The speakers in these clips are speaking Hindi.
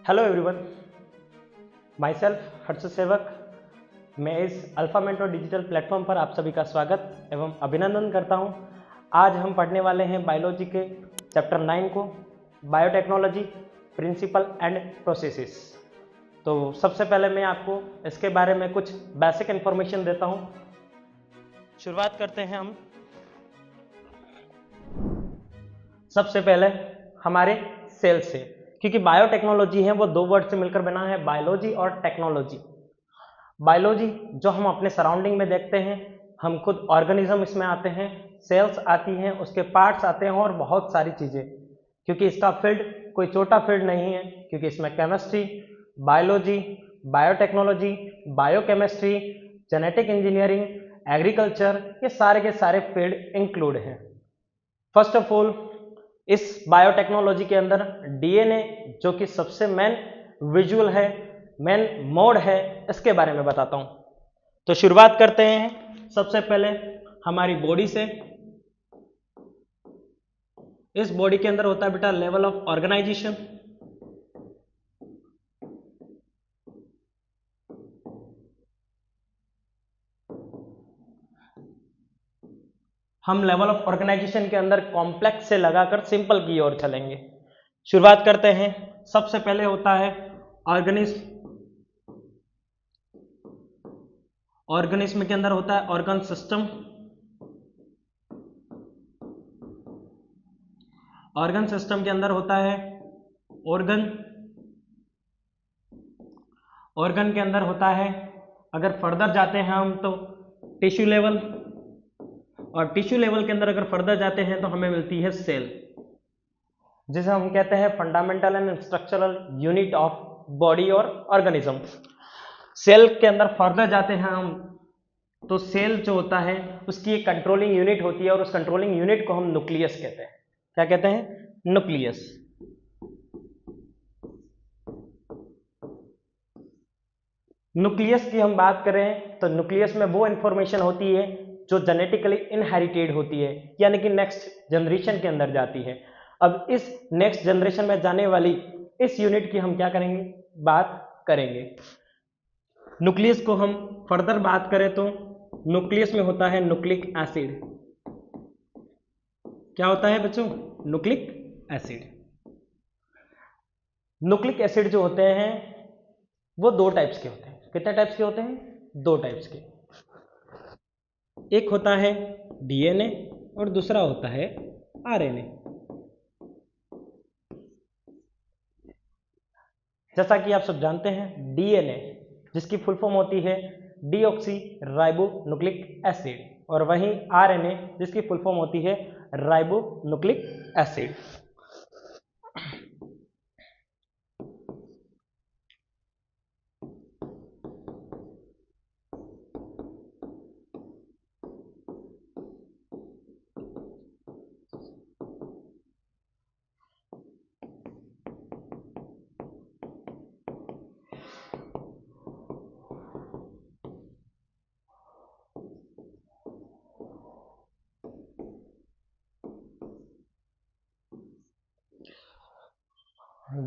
हेलो एवरीवन, माई सेल्फ हर्ष सेवक। मैं इस अल्फा मेंटोर डिजिटल प्लेटफॉर्म पर आप सभी का स्वागत एवं अभिनंदन करता हूं। आज हम पढ़ने वाले हैं बायोलॉजी के चैप्टर 9 को, बायोटेक्नोलॉजी प्रिंसिपल एंड प्रोसेसेस। तो सबसे पहले मैं आपको इसके बारे में कुछ बेसिक इन्फॉर्मेशन देता हूं। शुरुआत करते हैं हम सबसे पहले हमारे सेल से, क्योंकि बायोटेक्नोलॉजी है वो दो वर्ड से मिलकर बना है, बायोलॉजी और टेक्नोलॉजी। बायोलॉजी जो हम अपने सराउंडिंग में देखते हैं, हम खुद ऑर्गेनिज्म इसमें आते हैं, सेल्स आती हैं, उसके पार्ट्स आते हैं और बहुत सारी चीज़ें। क्योंकि इसका फील्ड कोई छोटा फील्ड नहीं है, क्योंकि इसमें chemistry, biology, biotechnology, biochemistry, genetic engineering, agriculture, ये सारे के सारे फील्ड इंक्लूड हैं। फर्स्ट ऑफ ऑल इस बायोटेक्नोलॉजी के अंदर डीएनए जो कि सबसे मेन विजुअल है, मेन मोड है, इसके बारे में बताता हूं। तो शुरुआत करते हैं सबसे पहले हमारी बॉडी से। इस बॉडी के अंदर होता है बेटा लेवल ऑफ ऑर्गेनाइजेशन। हम लेवल ऑफ ऑर्गेनाइजेशन के अंदर कॉम्प्लेक्स से लगाकर सिंपल की ओर चलेंगे। शुरुआत करते हैं, सबसे पहले होता है ऑर्गेनिज्म। ऑर्गेनिज्म के अंदर होता है ऑर्गन सिस्टम। ऑर्गन सिस्टम के अंदर होता है ऑर्गन। ऑर्गन के अंदर होता है, अगर फर्दर जाते हैं हम तो टिश्यू लेवल, और टिश्यू लेवल के अंदर अगर फर्दर जाते हैं तो हमें मिलती है सेल, जिसे हम कहते हैं fundamental and structural unit of body और ऑर्गेनिज्म। सेल के अंदर फर्दर जाते हैं हम तो सेल जो होता है उसकी एक कंट्रोलिंग यूनिट होती है, और उस कंट्रोलिंग यूनिट को हम न्यूक्लियस कहते हैं। क्या कहते हैं? न्यूक्लियस। न्यूक्लियस की हम बात करें तो न्यूक्लियस में वो इंफॉर्मेशन होती है जो जेनेटिकली इनहेरिटेड होती है, यानी कि नेक्स्ट जनरेशन के अंदर जाती है। अब इस नेक्स्ट जनरेशन में जाने वाली इस यूनिट की हम क्या करेंगे? बात करेंगे। न्यूक्लियस को हम फर्दर बात करें तो न्यूक्लियस में होता है न्यूक्लिक एसिड। क्या होता है बच्चों? Nucleic acid. न्यूक्लिक एसिड जो होते हैं वो दो टाइप्स के होते हैं। कितने टाइप्स के होते हैं? दो टाइप्स के। एक होता है डीएनए और दूसरा होता है आरएनए। जैसा कि आप सब जानते हैं, डीएनए जिसकी फुल फॉर्म होती है डीऑक्सी राइबो न्यूक्लिक एसिड, और वहीं आरएनए जिसकी फुल फॉर्म होती है राइबो न्यूक्लिक एसिड।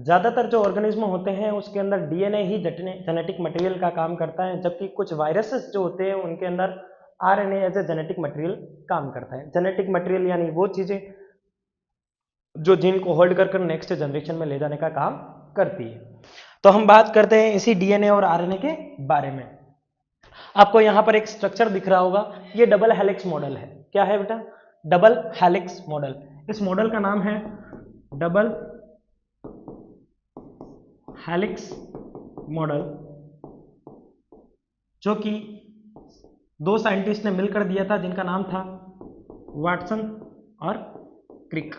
ज़्यादातर जो ऑर्गेनिज्म होते हैं उसके अंदर डीएनए ही जेनेटिक मटेरियल का काम करता है, जबकि कुछ वायरसेस जो होते हैं उनके अंदर RNA as a genetic material काम करता है। जेनेटिक मटेरियल यानी वो चीज़ें जो जीन को होल्ड कर नेक्स्ट जनरेशन में ले जाने का काम करती है। तो हम बात करते हैं इसी डीएनए और आरएनए के बारे में। आपको यहाँ पर एक स्ट्रक्चर दिख रहा होगा, ये डबल हेलिक्स मॉडल है। क्या है बेटा? Double helix model. इस मॉडल का नाम है डबल हेलिक्स मॉडल, जो कि दो साइंटिस्ट ने मिलकर दिया था, जिनका नाम था वाटसन और क्रिक।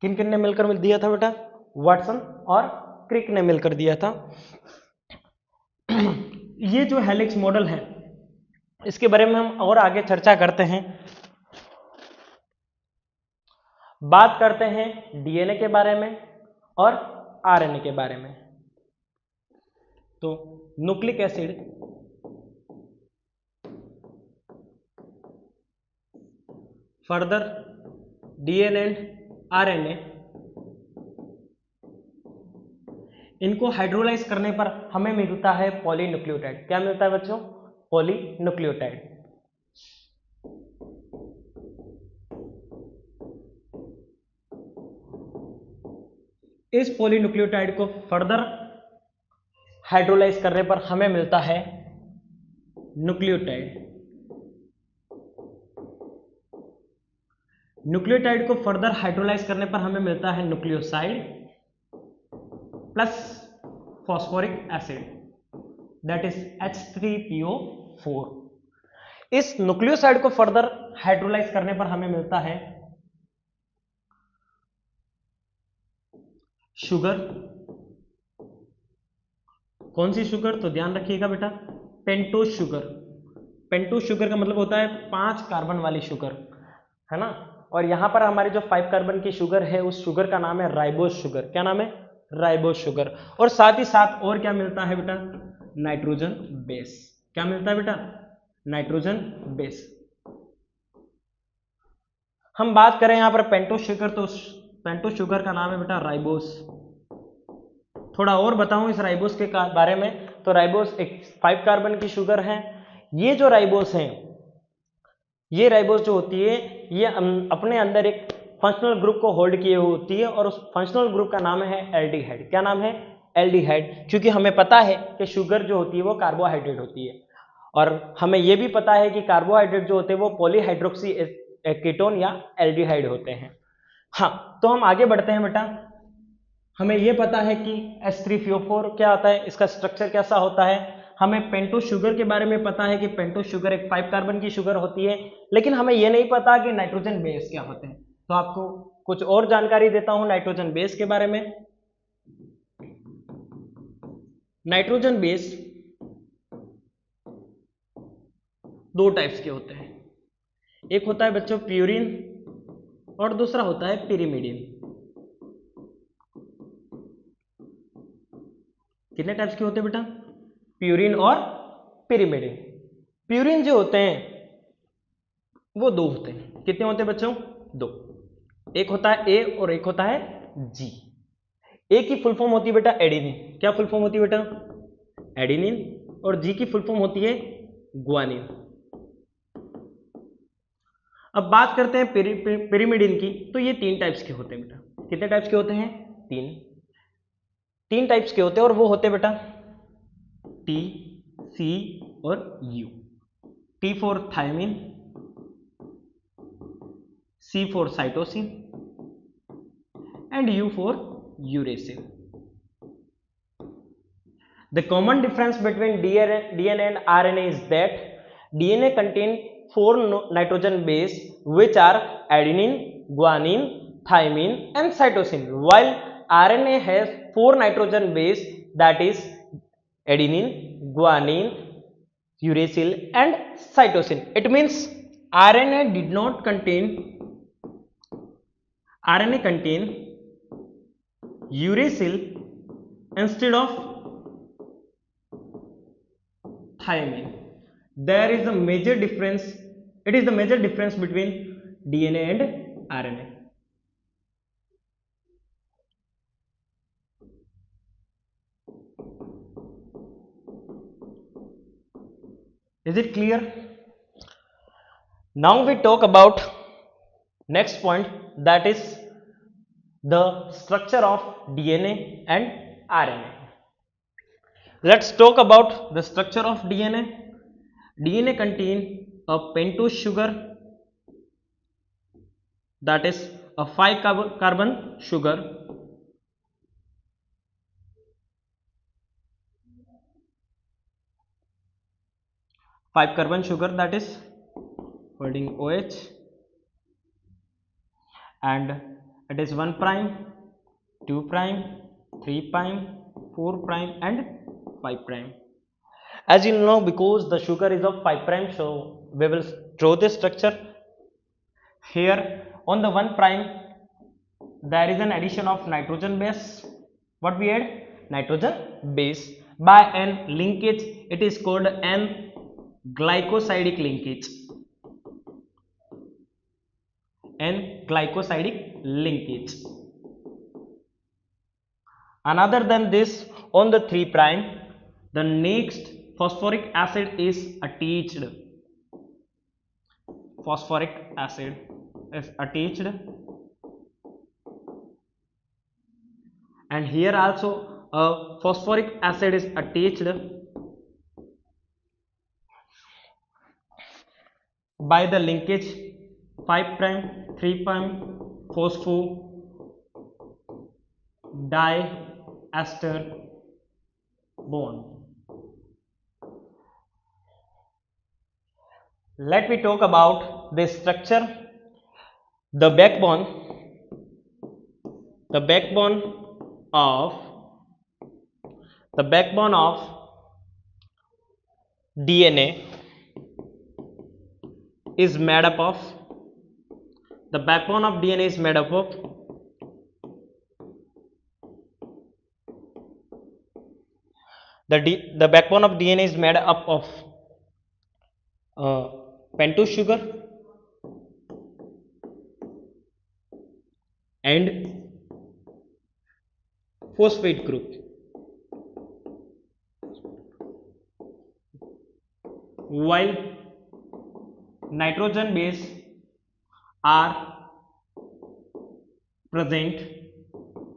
किन किन ने मिलकर दिया था बेटा? वाटसन और क्रिक ने मिलकर दिया था। ये जो हेलिक्स मॉडल है इसके बारे में हम और आगे चर्चा करते हैं। बात करते हैं डीएनए के बारे में और आरएनए के बारे में। तो nucleic acid further DNA and RNA इनको हाइड्रोलाइज करने पर हमें मिलता है पॉलीन्यूक्लियोटाइड। क्या मिलता है बच्चों? पॉलीन्यूक्लियोटाइड। इस पॉलीन्यूक्लियोटाइड को फर्दर हाइड्रोलाइज करने पर हमें मिलता है न्यूक्लियोटाइड। न्यूक्लियोटाइड को फर्दर हाइड्रोलाइज करने पर हमें मिलता है nucleoside plus phosphoric acid, that is H3PO4। इस न्यूक्लियोसाइड को फर्दर हाइड्रोलाइज करने पर हमें मिलता है शुगर। कौन सी शुगर? तो ध्यान रखिएगा बेटा, पेंटोस शुगर। पेंटोस शुगर का मतलब होता है 5 कार्बन वाली शुगर, है ना। और यहां पर हमारी जो 5 कार्बन की शुगर है, उस शुगर का नाम है राइबोस शुगर। क्या नाम है? Ribose sugar. और साथ ही साथ और क्या मिलता है बेटा? Nitrogen base. क्या मिलता है बेटा? Nitrogen base. हम बात करें यहां पर पेंटोस शुगर, तो पेंटोस शुगर का नाम है बेटा राइबोस। थोड़ा और बताऊं इस राइबोस के बारे में, तो राइबोस एक 5 कार्बन की शुगर है। ये जो राइबोस है, ये राइबोस जो होती है, ये अपने अंदर एक फंक्शनल ग्रुप को होल्ड किए हुए होती है, और उस फंक्शनल ग्रुप का नाम है एल्डिहाइड। क्या नाम है? एल्डिहाइड। क्योंकि हमें पता है कि शुगर जो होती है वो कार्बोहाइड्रेट होती है, और हमें यह भी पता है कि कार्बोहाइड्रेट जो होते हैं वो पॉलीहाइड्रोक्सी कीटोन या एल्डिहाइड होते हैं। हाँ, तो हम आगे बढ़ते हैं बेटा। हमें यह पता है कि H3PO4 क्या आता है, इसका स्ट्रक्चर कैसा होता है। हमें पेंटोस शुगर के बारे में पता है कि पेंटोस शुगर एक 5 कार्बन की शुगर होती है, लेकिन हमें यह नहीं पता कि नाइट्रोजन बेस क्या होते हैं। तो आपको कुछ और जानकारी देता हूं नाइट्रोजन बेस के बारे में। नाइट्रोजन बेस 2 टाइप्स के होते हैं। एक होता है बच्चों प्यूरिन, और दूसरा होता है पिरिमिडिन। कितने टाइप्स के होते हैं बेटा? प्यूरिन और पिरिमिडिन। प्यूरिन जो होते हैं वो 2 होते हैं। कितने होते हैं बच्चों? 2। एक होता है ए और एक होता है जी। ए की फुल फॉर्म होती है बेटा एडेनिन। क्या फुल फॉर्म होती है बेटा? एडेनिन। और जी की फुल फॉर्म होती है ग्वानिन। अब बात करते हैं पिरिमिडिन की, तो ये 3 टाइप्स के होते हैं बेटा। कितने टाइप्स के होते हैं? 3 टाइप्स के होते हैं, और वो होते हैं बेटा टी, सी और U. T for thymine, C for cytosine, and U for uracil. The common difference between DNA and RNA is that DNA contains 4 nitrogen base, which are adenine, guanine, thymine and cytosine, while RNA has 4 nitrogen base, that is adenine, guanine, uracil and cytosine. It means RNA contain uracil instead of thymine. There is a major difference. It is the major difference between DNA and RNA. Is it clear? Now we talk about next point, that is the structure of DNA and RNA. Let's talk about the structure of DNA. DNA contain a pentose sugar, that is a 5 carbon sugar, that is holding OH, and it is 1 prime, 2 prime, 3 prime, 4 prime and 5 prime. As you know, because the sugar is of 5 prime, so we will draw this structure. Here on the 1 prime there is an addition of nitrogen base. What we add? Nitrogen base. By an linkage, it is called an glycosidic linkage. Glycosidic linkage. And other than this, on the 3 prime. The next phosphoric acid is attached. Phosphoric acid is attached, and here also a phosphoric acid is attached by the linkage 5 prime 3 prime phospho diester bond. Let me talk about the structure. The backbone of DNA is made up of the backbone of DNA is made up of the backbone of DNA is made up of pentose sugar and phosphate group, while nitrogen base are present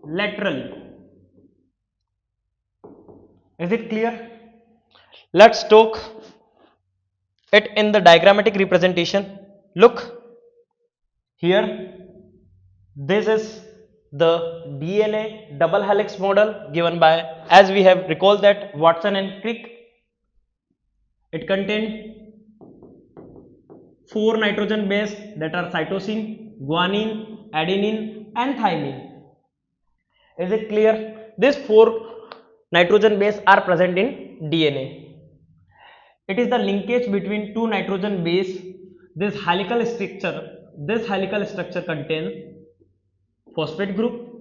laterally. Is it clear? Let's talk it in the diagrammatic representation. Look here, this is the DNA double helix model given by, as we have recalled that, Watson and Crick. It contained 4 nitrogen base that are cytosine, guanine, adenine and thymine. Is it clear? These 4 nitrogen base are present in DNA. It is the linkage between 2 nitrogen base. This helical structure contains phosphate group.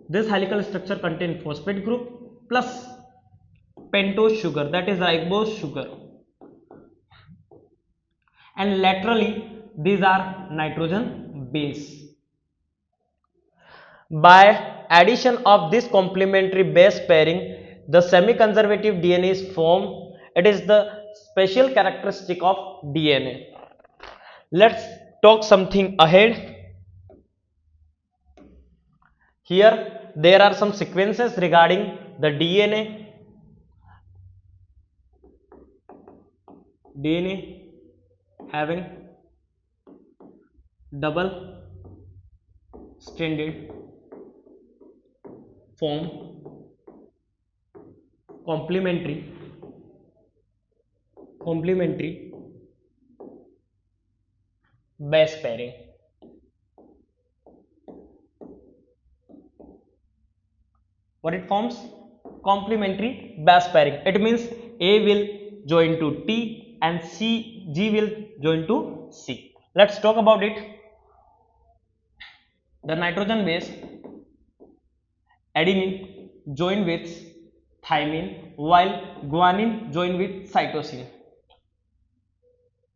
This helical structure contains phosphate group plus pentose sugar, that is ribose sugar, and laterally these are nitrogen base. By addition of this complementary base pairing, the semi-conservative DNA is formed. It is the special characteristic of DNA. Let's talk something ahead. Here there are some sequences regarding the DNA having double stranded form, complementary base pairing. What it forms? Complementary base pairing. It means A will join to T and G will join to C. Let's talk about it. The nitrogen base adenine join with thymine, while guanine join with cytosine.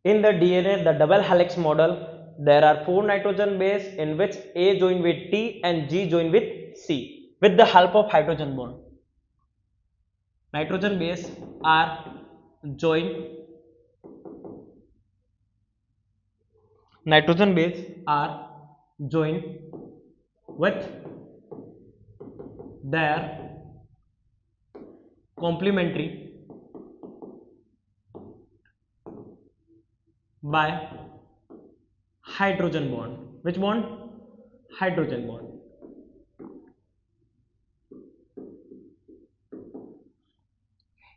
In the DNA, the double helix model, there are 4 nitrogen base in which A join with T and G join with C with the help of hydrogen bond. Nitrogen base are joined with their complementary by hydrogen bond. Which bond? Hydrogen bond.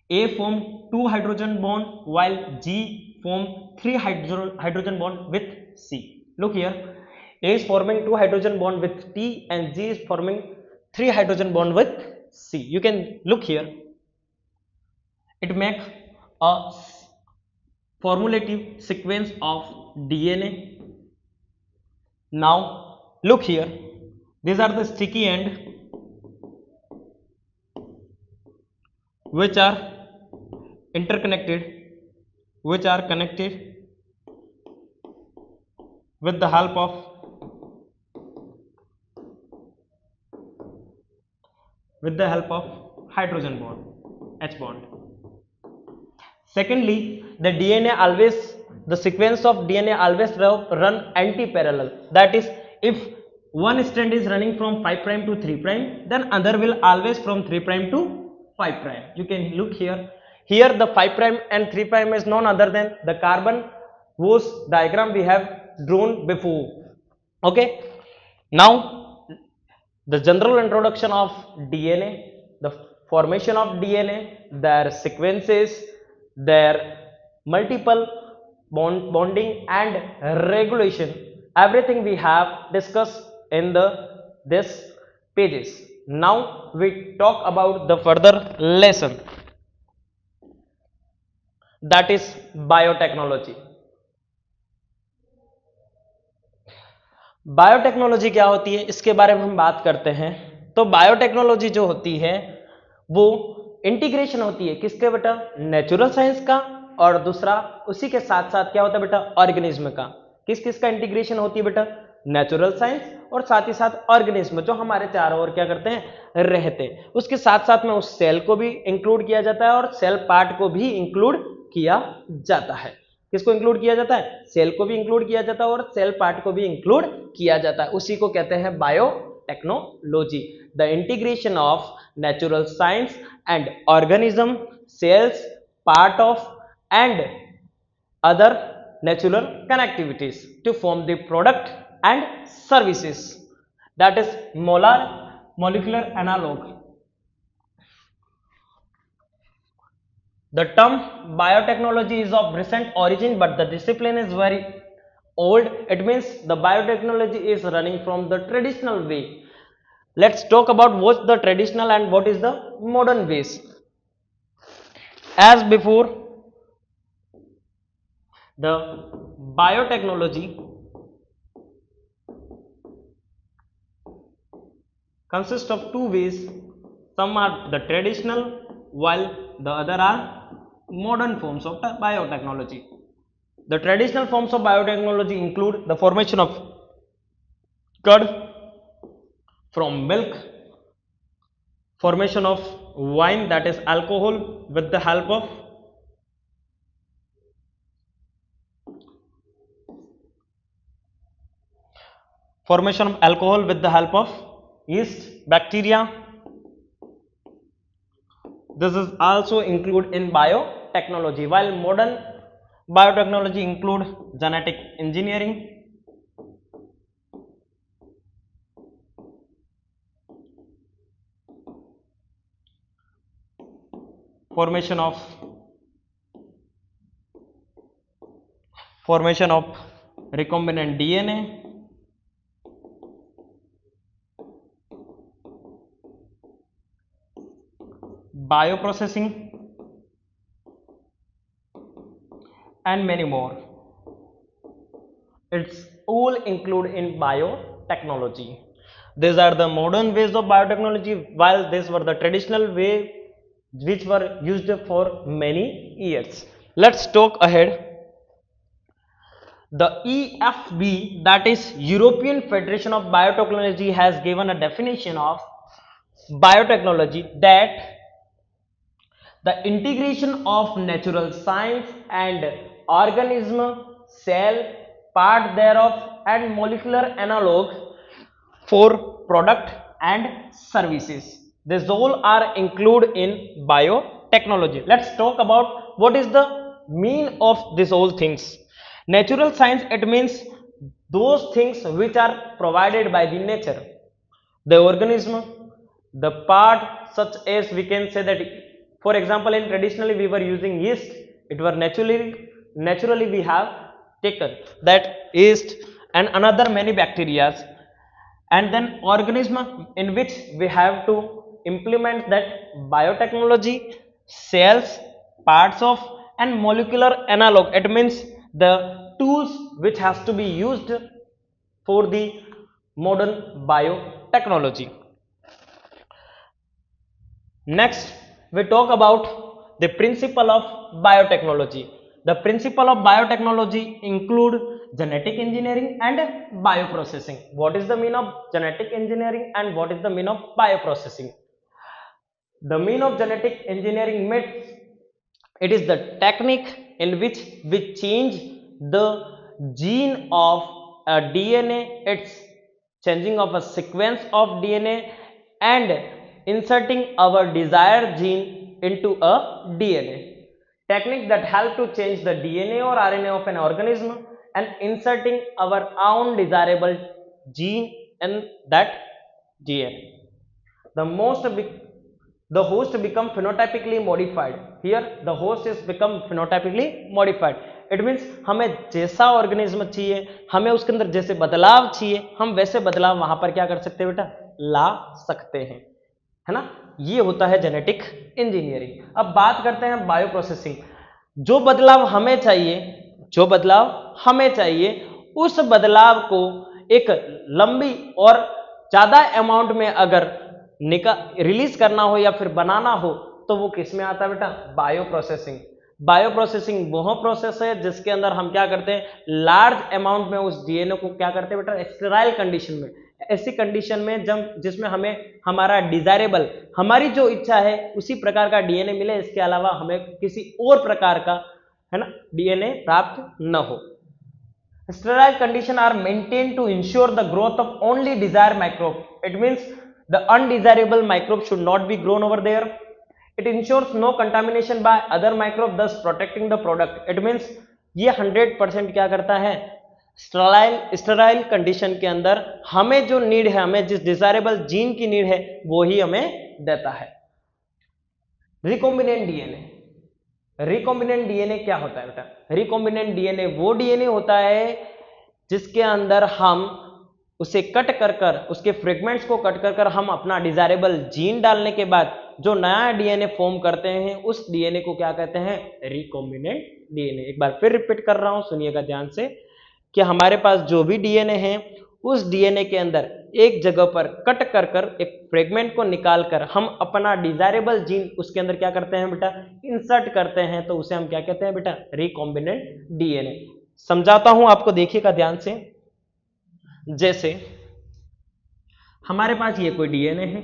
A form 2 hydrogen bond while G form 3 hydrogen bond with C. Look here, A is forming 2 hydrogen bond with T and G is forming 3 hydrogen bond with C. You can look here. It makes a formulative sequence of DNA. Now look here, these are the sticky end which are connected with the help of with the help of hydrogen bond, H bond. Secondly, the sequence of DNA always run anti-parallel. That is, if one strand is running from 5 prime to 3 prime, then other will always from 3 prime to 5 prime. You can look here. Here the 5 prime and 3 prime is none other than the carbon whose diagram we have drawn before. Okay. Now the general introduction of DNA, the formation of DNA, their sequences, their multiple bonding and regulation, everything we have discussed in this pages. Now we talk about the further lesson, that is biotechnology. Biotechnology क्या होती है, इसके बारे में हम बात करते हैं। तो बायोटेक्नोलॉजी जो होती है वो इंटीग्रेशन होती है किसके बेटा, नेचुरल साइंस का, और दूसरा उसी के साथ साथ क्या होता है बेटा, ऑर्गेनिज्म का। किस किस का इंटीग्रेशन होती है बेटा, नेचुरल साइंस और साथ ही साथ ऑर्गेनिज्म जो हमारे चारों ओर क्या करते हैं, रहते हैं। उसके साथ साथ में उस सेल को भी इंक्लूड किया जाता है और सेल पार्ट को भी इंक्लूड किया जाता है। किसको इंक्लूड किया जाता है, सेल को भी इंक्लूड किया जाता है और सेल पार्ट को भी इंक्लूड किया जाता है। उसी को कहते हैं biotechnology, the integration of natural science and organism, cells, part of and other natural connectivities to form the product and services, that is molecular analog. The term biotechnology is of recent origin, but the discipline is very old. It means the biotechnology is running from the traditional way. Let's talk about what's the traditional and what is the modern ways. As before, the biotechnology consists of two ways. Some are the traditional while the other are modern forms of biotechnology. The traditional forms of biotechnology include the formation of curd from milk, formation of wine, that is alcohol, with the help of formation of alcohol with the help of yeast, bacteria. This is also included in biotechnology, while modern biotechnology include genetic engineering, formation of recombinant DNA, bioprocessing, and many more. It's all included in biotechnology. These are the modern ways of biotechnology, while these were the traditional way which were used for many years. Let's talk ahead. The EFB, that is European Federation of Biotechnology, has given a definition of biotechnology, that the integration of natural science and organism, cell, part thereof, and molecular analog for product and services. These all are included in biotechnology. Let's talk about what is the mean of these all things. Natural science, it means those things which are provided by the nature, the organism, the part, such as we can say that, for example, in traditionally we were using yeast. It were naturally we have taken that yeast and another many bacteria, and then organism in which we have to implement that biotechnology, cells, parts of, and molecular analog. It means the tools which has to be used for the modern biotechnology. Next, we talk about the principle of biotechnology. The principle of biotechnology include genetic engineering and bioprocessing. What is the mean of genetic engineering and what is the mean of bioprocessing? The mean of genetic engineering means it is the technique in which we change the gene of a DNA, its changing of a sequence of DNA and inserting our desired gene into a DNA. Technique that help to change the DNA or RNA of an organism and inserting our own desirable gene in that DNA. The host become phenotypically modified. Here the host is become phenotypically modified. It means हमें जैसा ऑर्गेनिज्म चाहिए, हमें उसके अंदर जैसे बदलाव चाहिए, हम वैसे बदलाव वहां पर क्या कर सकते हैं बेटा, ला सकते हैं, है ना। ये होता है जेनेटिक इंजीनियरिंग। अब बात करते हैं बायो प्रोसेसिंग। जो बदलाव हमें चाहिए उस बदलाव को एक लंबी और ज्यादा अमाउंट में अगर रिलीज करना हो या फिर बनाना हो तो वो किस में आता है बेटा, बायो प्रोसेसिंग। बायो प्रोसेसिंग वह प्रोसेस है जिसके अंदर हम क्या करते हैं, लार्ज अमाउंट में उस डीएनए को क्या करते हैं बेटा, स्टेराइल कंडीशन में, ऐसी कंडीशन में जब जिसमें हमें हमारा डिजायरेबल, हमारी जो इच्छा है उसी प्रकार का डीएनए मिले, इसके अलावा हमें किसी और प्रकार का, है ना, डीएनए प्राप्त न हो। Sterile condition are maintained to ensure the growth of only desired microbe. It means the undesirable microbe should not be grown over there. It ensures no contamination by other microbe, thus protecting the product. It means ये 100% क्या करता है, स्टेराइल कंडीशन के अंदर हमें जो नीड है, हमें जिस डिजायरेबल जीन की नीड है वो ही हमें देता है। रिकॉम्बिनेंट डीएनए, रिकॉम्बिनेंट डीएनए क्या होता है बेटा, रिकॉम्बिनेंट डीएनए वो डीएनए होता है जिसके अंदर हम उसे कट कर उसके फ्रेगमेंट्स को कट कर हम अपना डिजायरेबल जीन डालने के बाद जो नया डीएनए फॉर्म करते हैं उस डीएनए को क्या कहते हैं, रिकॉम्बिनेंट डीएनए। एक बार फिर रिपीट कर रहा हूं, सुनिएगा ध्यान से, कि हमारे पास जो भी डीएनए है उस डीएनए के अंदर एक जगह पर कट कर एक फ्रेगमेंट को निकाल कर हम अपना डिजायरेबल जीन उसके अंदर क्या करते हैं बेटा, इंसर्ट करते हैं, तो उसे हम क्या कहते हैं बेटा, रिकॉम्बिनेंट डीएनए। समझाता हूं आपको, देखिएगा ध्यान से। जैसे हमारे पास ये कोई डीएनए है,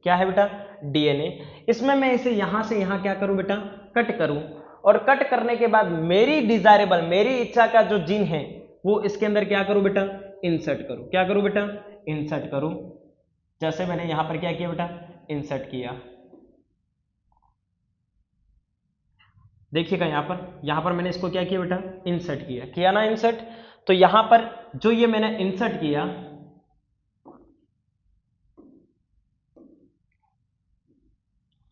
क्या है बेटा, डीएनए, इसमें मैं इसे यहां से यहां क्या करूं बेटा, कट करूं, और कट करने के बाद मेरी डिजायरेबल, मेरी इच्छा का जो जीन है वो इसके अंदर क्या करूं बेटा, इंसर्ट करूं। क्या करूं बेटा, इंसर्ट करूं। जैसे मैंने यहां पर क्या किया बेटा, इंसर्ट किया। देखिएगा यहां पर मैंने इसको क्या किया बेटा, इंसर्ट किया ना, इंसर्ट। तो यहां पर जो ये मैंने इंसर्ट किया,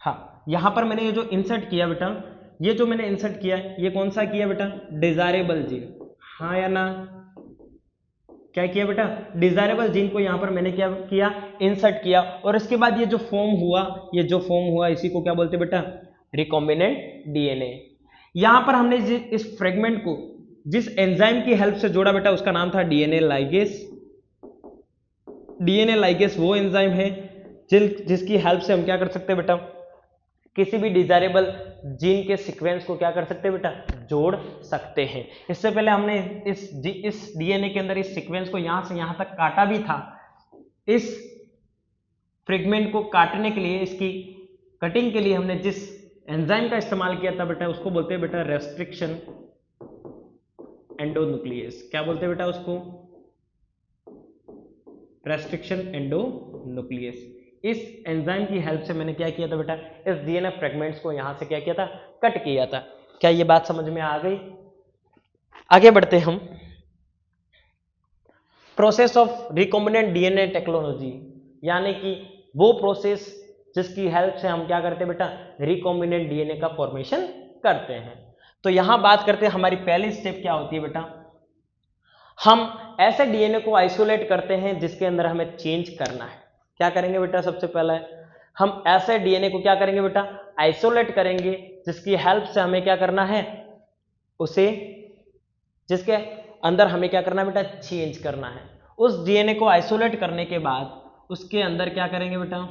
हाँ, यहां पर मैंने ये जो इंसर्ट किया बेटा, ये जो मैंने इंसर्ट किया ये कौन सा किया बेटा, डिजायरेबल जीन, हाँ या ना, क्या किया बेटा, डिजायरेबल जीन को यहां पर मैंने क्या किया, इंसर्ट किया। और इसके बाद ये जो फॉर्म हुआ, इसी को क्या बोलते बेटा, रिकॉम्बिनेंट डीएनए। यहां पर हमने इस फ्रेगमेंट को जिस एंजाइम की हेल्प से जोड़ा बेटा, उसका नाम था डीएनए लाइगेस। डीएनए लाइगेस वो एंजाइम है जिसकी हेल्प से हम क्या कर सकते हैं बेटा, किसी भी डिजायरेबल जीन के सीक्वेंस को क्या कर सकते हैं बेटा, जोड़ सकते हैं। इससे पहले हमने इस डीएनए के अंदर इस सीक्वेंस को यहां से यहां तक काटा भी था। इस फ्रेगमेंट को काटने के लिए, इसकी कटिंग के लिए हमने जिस एंजाइम का इस्तेमाल किया था बेटा, उसको बोलते हैं बेटा रेस्ट्रिक्शन एंडोन्यूक्लियस। क्या बोलते हैं बेटा उसको, रेस्ट्रिक्शन एंडोन्यूक्लियस। इस एंजाइम की हेल्प से मैंने क्या किया था बेटा, इस डीएनए फ्रेगमेंट्स को यहां से क्या किया था, कट किया था। क्या ये बात समझ में आ गई? आगे बढ़ते हम। Process of recombinant DNA technology, यानी कि वो प्रोसेस जिसकी हेल्प से हम क्या करते हैं बेटा, रिकॉम्बिनेंट डीएनए का फॉर्मेशन करते हैं। तो यहां बात करते हैं, हमारी पहली स्टेप क्या होती है बेटा, हम ऐसे डीएनए को आइसोलेट करते हैं जिसके अंदर हमें चेंज करना है। क्या करेंगे बेटा, सबसे पहले हम ऐसे डीएनए को क्या करेंगे बेटा, आइसोलेट करेंगे, जिसकी हेल्प से हमें क्या करना है, उसे, जिसके अंदर हमें क्या करना है बेटा, चेंज करना है। उस डीएनए को आइसोलेट करने के बाद उसके अंदर क्या करेंगे बेटा,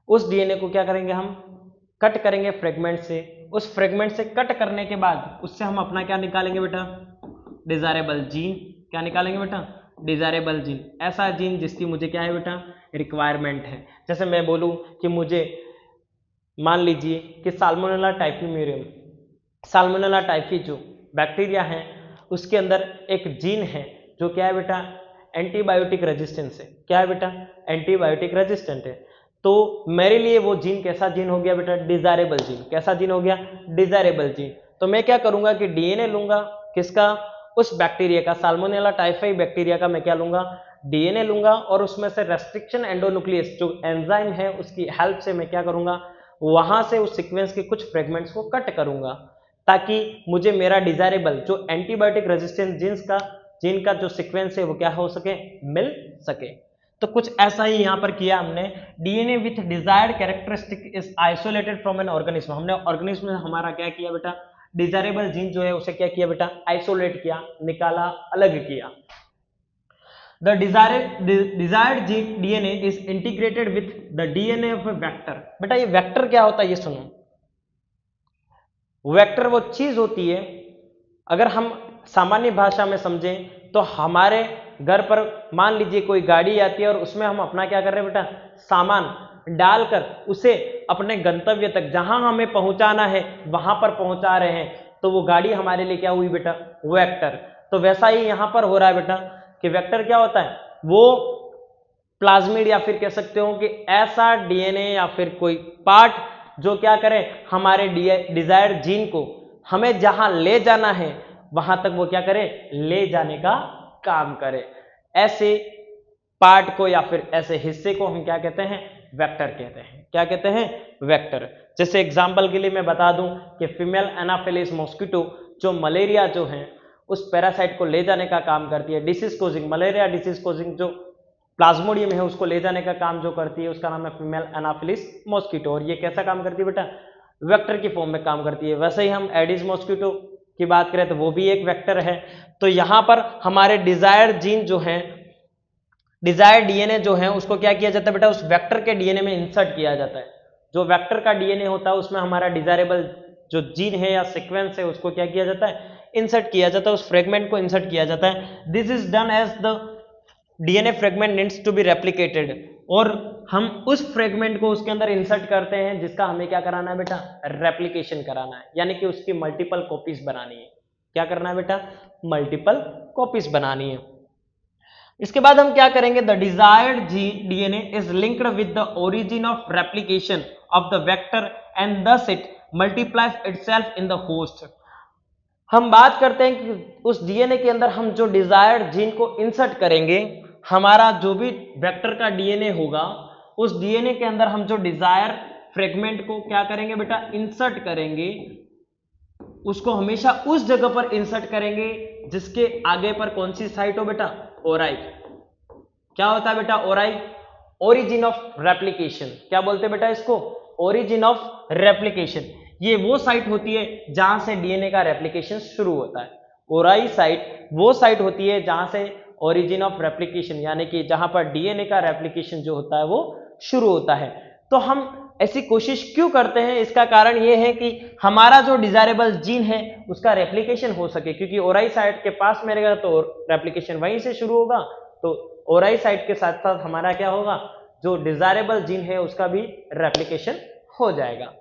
उस डीएनए को क्या करेंगे, हम कट करेंगे फ्रेगमेंट से। उस फ्रेगमेंट से कट करने के बाद उससे हम अपना क्या निकालेंगे बेटा, डिजायरेबल जीन। क्या निकालेंगे बेटा, डिजायरेबल जीन, ऐसा जीन जिसकी मुझे क्या है बेटा रिक्वायरमेंट है। जैसे मैं बोलूं कि मुझे मान लीजिए कि साल्मोनेला टाइफीम्यूरियम, साल्मोनेला टाइफी जो बैक्टीरिया है उसके अंदर एक जीन है जो क्या है बेटा एंटीबायोटिक रेजिस्टेंस है। क्या है बेटा एंटीबायोटिक रेजिस्टेंट है। तो मेरे लिए वो जीन कैसा जीन हो गया बेटा डिजायरेबल जीन। कैसा जीन हो गया डिजायरेबल जीन। तो मैं क्या करूंगा कि डीएनए लूंगा किसका उस बैक्टीरिया का, साल्मोनेला टाइफी बैक्टीरिया का मैं क्या लूंगा डीएनए लूंगा और उसमें से रेस्ट्रिक्शन एंडोन्यूक्लियस जो एंजाइम है उसकी हेल्प से मैं क्या करूंगा वहां से उस सीक्वेंस के कुछ फ्रेगमेंट्स को कट करूंगा ताकि मुझे मेरा डिजायरेबल जो एंटीबायोटिक रेजिस्टेंस जीन का जो सीक्वेंस है वो क्या हो सके मिल सके। तो कुछ ऐसा ही यहां पर किया हमने। DNA with desired characteristic is isolated from an organism. हमने ऑर्गेनिज्म में हमारा क्या किया बेटा डिजायरेबल जीन जो है उसे क्या किया बेटा आइसोलेट किया, निकाला, अलग किया। The desired DNA is integrated with the DNA of a vector। बेटा ये वेक्टर क्या होता है ये सुनो। वेक्टर वो चीज होती है, अगर हम सामान्य भाषा में समझें तो हमारे घर पर मान लीजिए कोई गाड़ी आती है और उसमें हम अपना क्या कर रहे हैं बेटा सामान डालकर उसे अपने गंतव्य तक जहां हमें पहुंचाना है वहां पर पहुंचा रहे हैं, तो वो गाड़ी हमारे लिए क्या हुई बेटा वेक्टर। तो वैसा ही यहां पर हो रहा है बेटा कि वेक्टर क्या होता है वो प्लाज्मिड या फिर कह सकते हो कि ऐसा डीएनए या फिर कोई पार्ट जो क्या करे हमारे डिजायर्ड जीन को हमें जहां ले जाना है वहां तक वो क्या करे ले जाने का काम करे। ऐसे पार्ट को या फिर ऐसे हिस्से को हम क्या कहते हैं वेक्टर कहते हैं। क्या कहते हैं वेक्टर। जैसे एग्जांपल के लिए मैं बता दूं कि फीमेल एनाफिलिस मॉस्किटो जो मलेरिया जो है उस पैरासाइट को ले जाने का काम करती है। Disease causing malaria disease causing जो प्लाज्मोडियम है उसको ले जाने का काम जो करती है उसका नाम है फीमेल एनाफिलिस मॉस्किटो। और ये कैसा काम करती है बेटा वेक्टर की फॉर्म में काम करती है। वैसे ही हम एडिस मॉस्किटो की बात करें तो वो भी एक वेक्टर है। तो यहां पर हमारे डिजायर्ड जीन जो है डिजायर्ड डीएनए जो है उसको क्या किया जाता है बेटा उस वेक्टर के डीएनए में इंसर्ट किया जाता है। जो वेक्टर का डीएनए होता है उसमें हमारा डिजायरेबल जो जीन है या सीक्वेंस है उसको क्या किया जाता है इंसर्ट किया जाता है, उस फ्रेगमेंट को इंसर्ट किया जाता है। This is done as the DNA fragment needs to be replicated. और हम उस फ्रेगमेंट को उसके अंदर इंसर्ट करते हैं जिसका हमें क्या कराना है बेटा रेप्लिकेशन कराना है, यानी कि उसकी मल्टीपल कॉपीज बनानी है। क्या करना है बेटा मल्टीपल कॉपीज बनानी है। इसके बाद हम क्या करेंगे the desired DNA is linked with the origin of replication of the vector and thus it multiplies itself in the host. हम बात करते हैं कि उस डीएनए के अंदर हम जो डिजायर्ड जीन को इंसर्ट करेंगे, हमारा जो भी वेक्टर का डीएनए होगा उस डीएनए के अंदर हम जो डिजायर फ्रेगमेंट को क्या करेंगे बेटा इंसर्ट करेंगे, उसको हमेशा उस जगह पर इंसर्ट करेंगे जिसके आगे पर कौन सी साइट हो बेटा ओराई। क्या होता है बेटा ओराई ओरिजिन ऑफ रेप्लिकेशन। क्या बोलते हैं बेटा इसको ओरिजिन ऑफ रेप्लिकेशन। ये वो साइट होती है जहां से डीएनए का रेप्लिकेशन शुरू होता है। ओराई साइट वो साइट होती है जहां से ओरिजिन ऑफ रेप्लिकेशन यानी कि जहां पर डीएनए का रेप्लिकेशन जो होता है वो शुरू होता है। तो हम ऐसी कोशिश क्यों करते हैं, इसका कारण ये है कि हमारा जो डिजायरेबल जीन है उसका रेप्लिकेशन हो सके, क्योंकि ओराई साइट के पास में रहेगा तो रेप्लिकेशन वहीं से शुरू होगा। तो ओराई साइट के साथ साथ हमारा क्या होगा जो डिजायरेबल जीन है उसका भी रेप्लिकेशन हो जाएगा।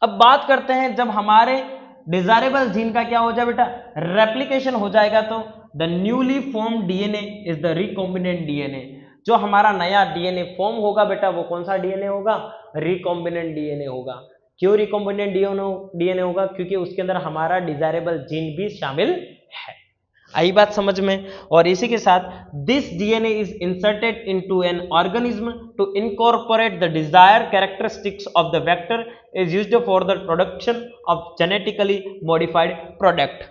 अब बात करते हैं जब हमारे डिजायरेबल जीन का क्या हो जाए बेटा रेप्लिकेशन हो जाएगा तो the newly form DNA is the recombinant DNA. जो हमारा नया डीएनए फॉर्म होगा बेटा वो कौन सा डीएनए होगा रिकॉम्बिनेंट डीएनए होगा। क्यों रिकॉम्बिनेंट डीएनए होगा क्योंकि उसके अंदर हमारा डिजायरेबल जीन भी शामिल है। आई बात समझ में। और इसी के साथ this DNA is inserted into an organism to incorporate the desire characteristics of the vector is used for the production of genetically modified product.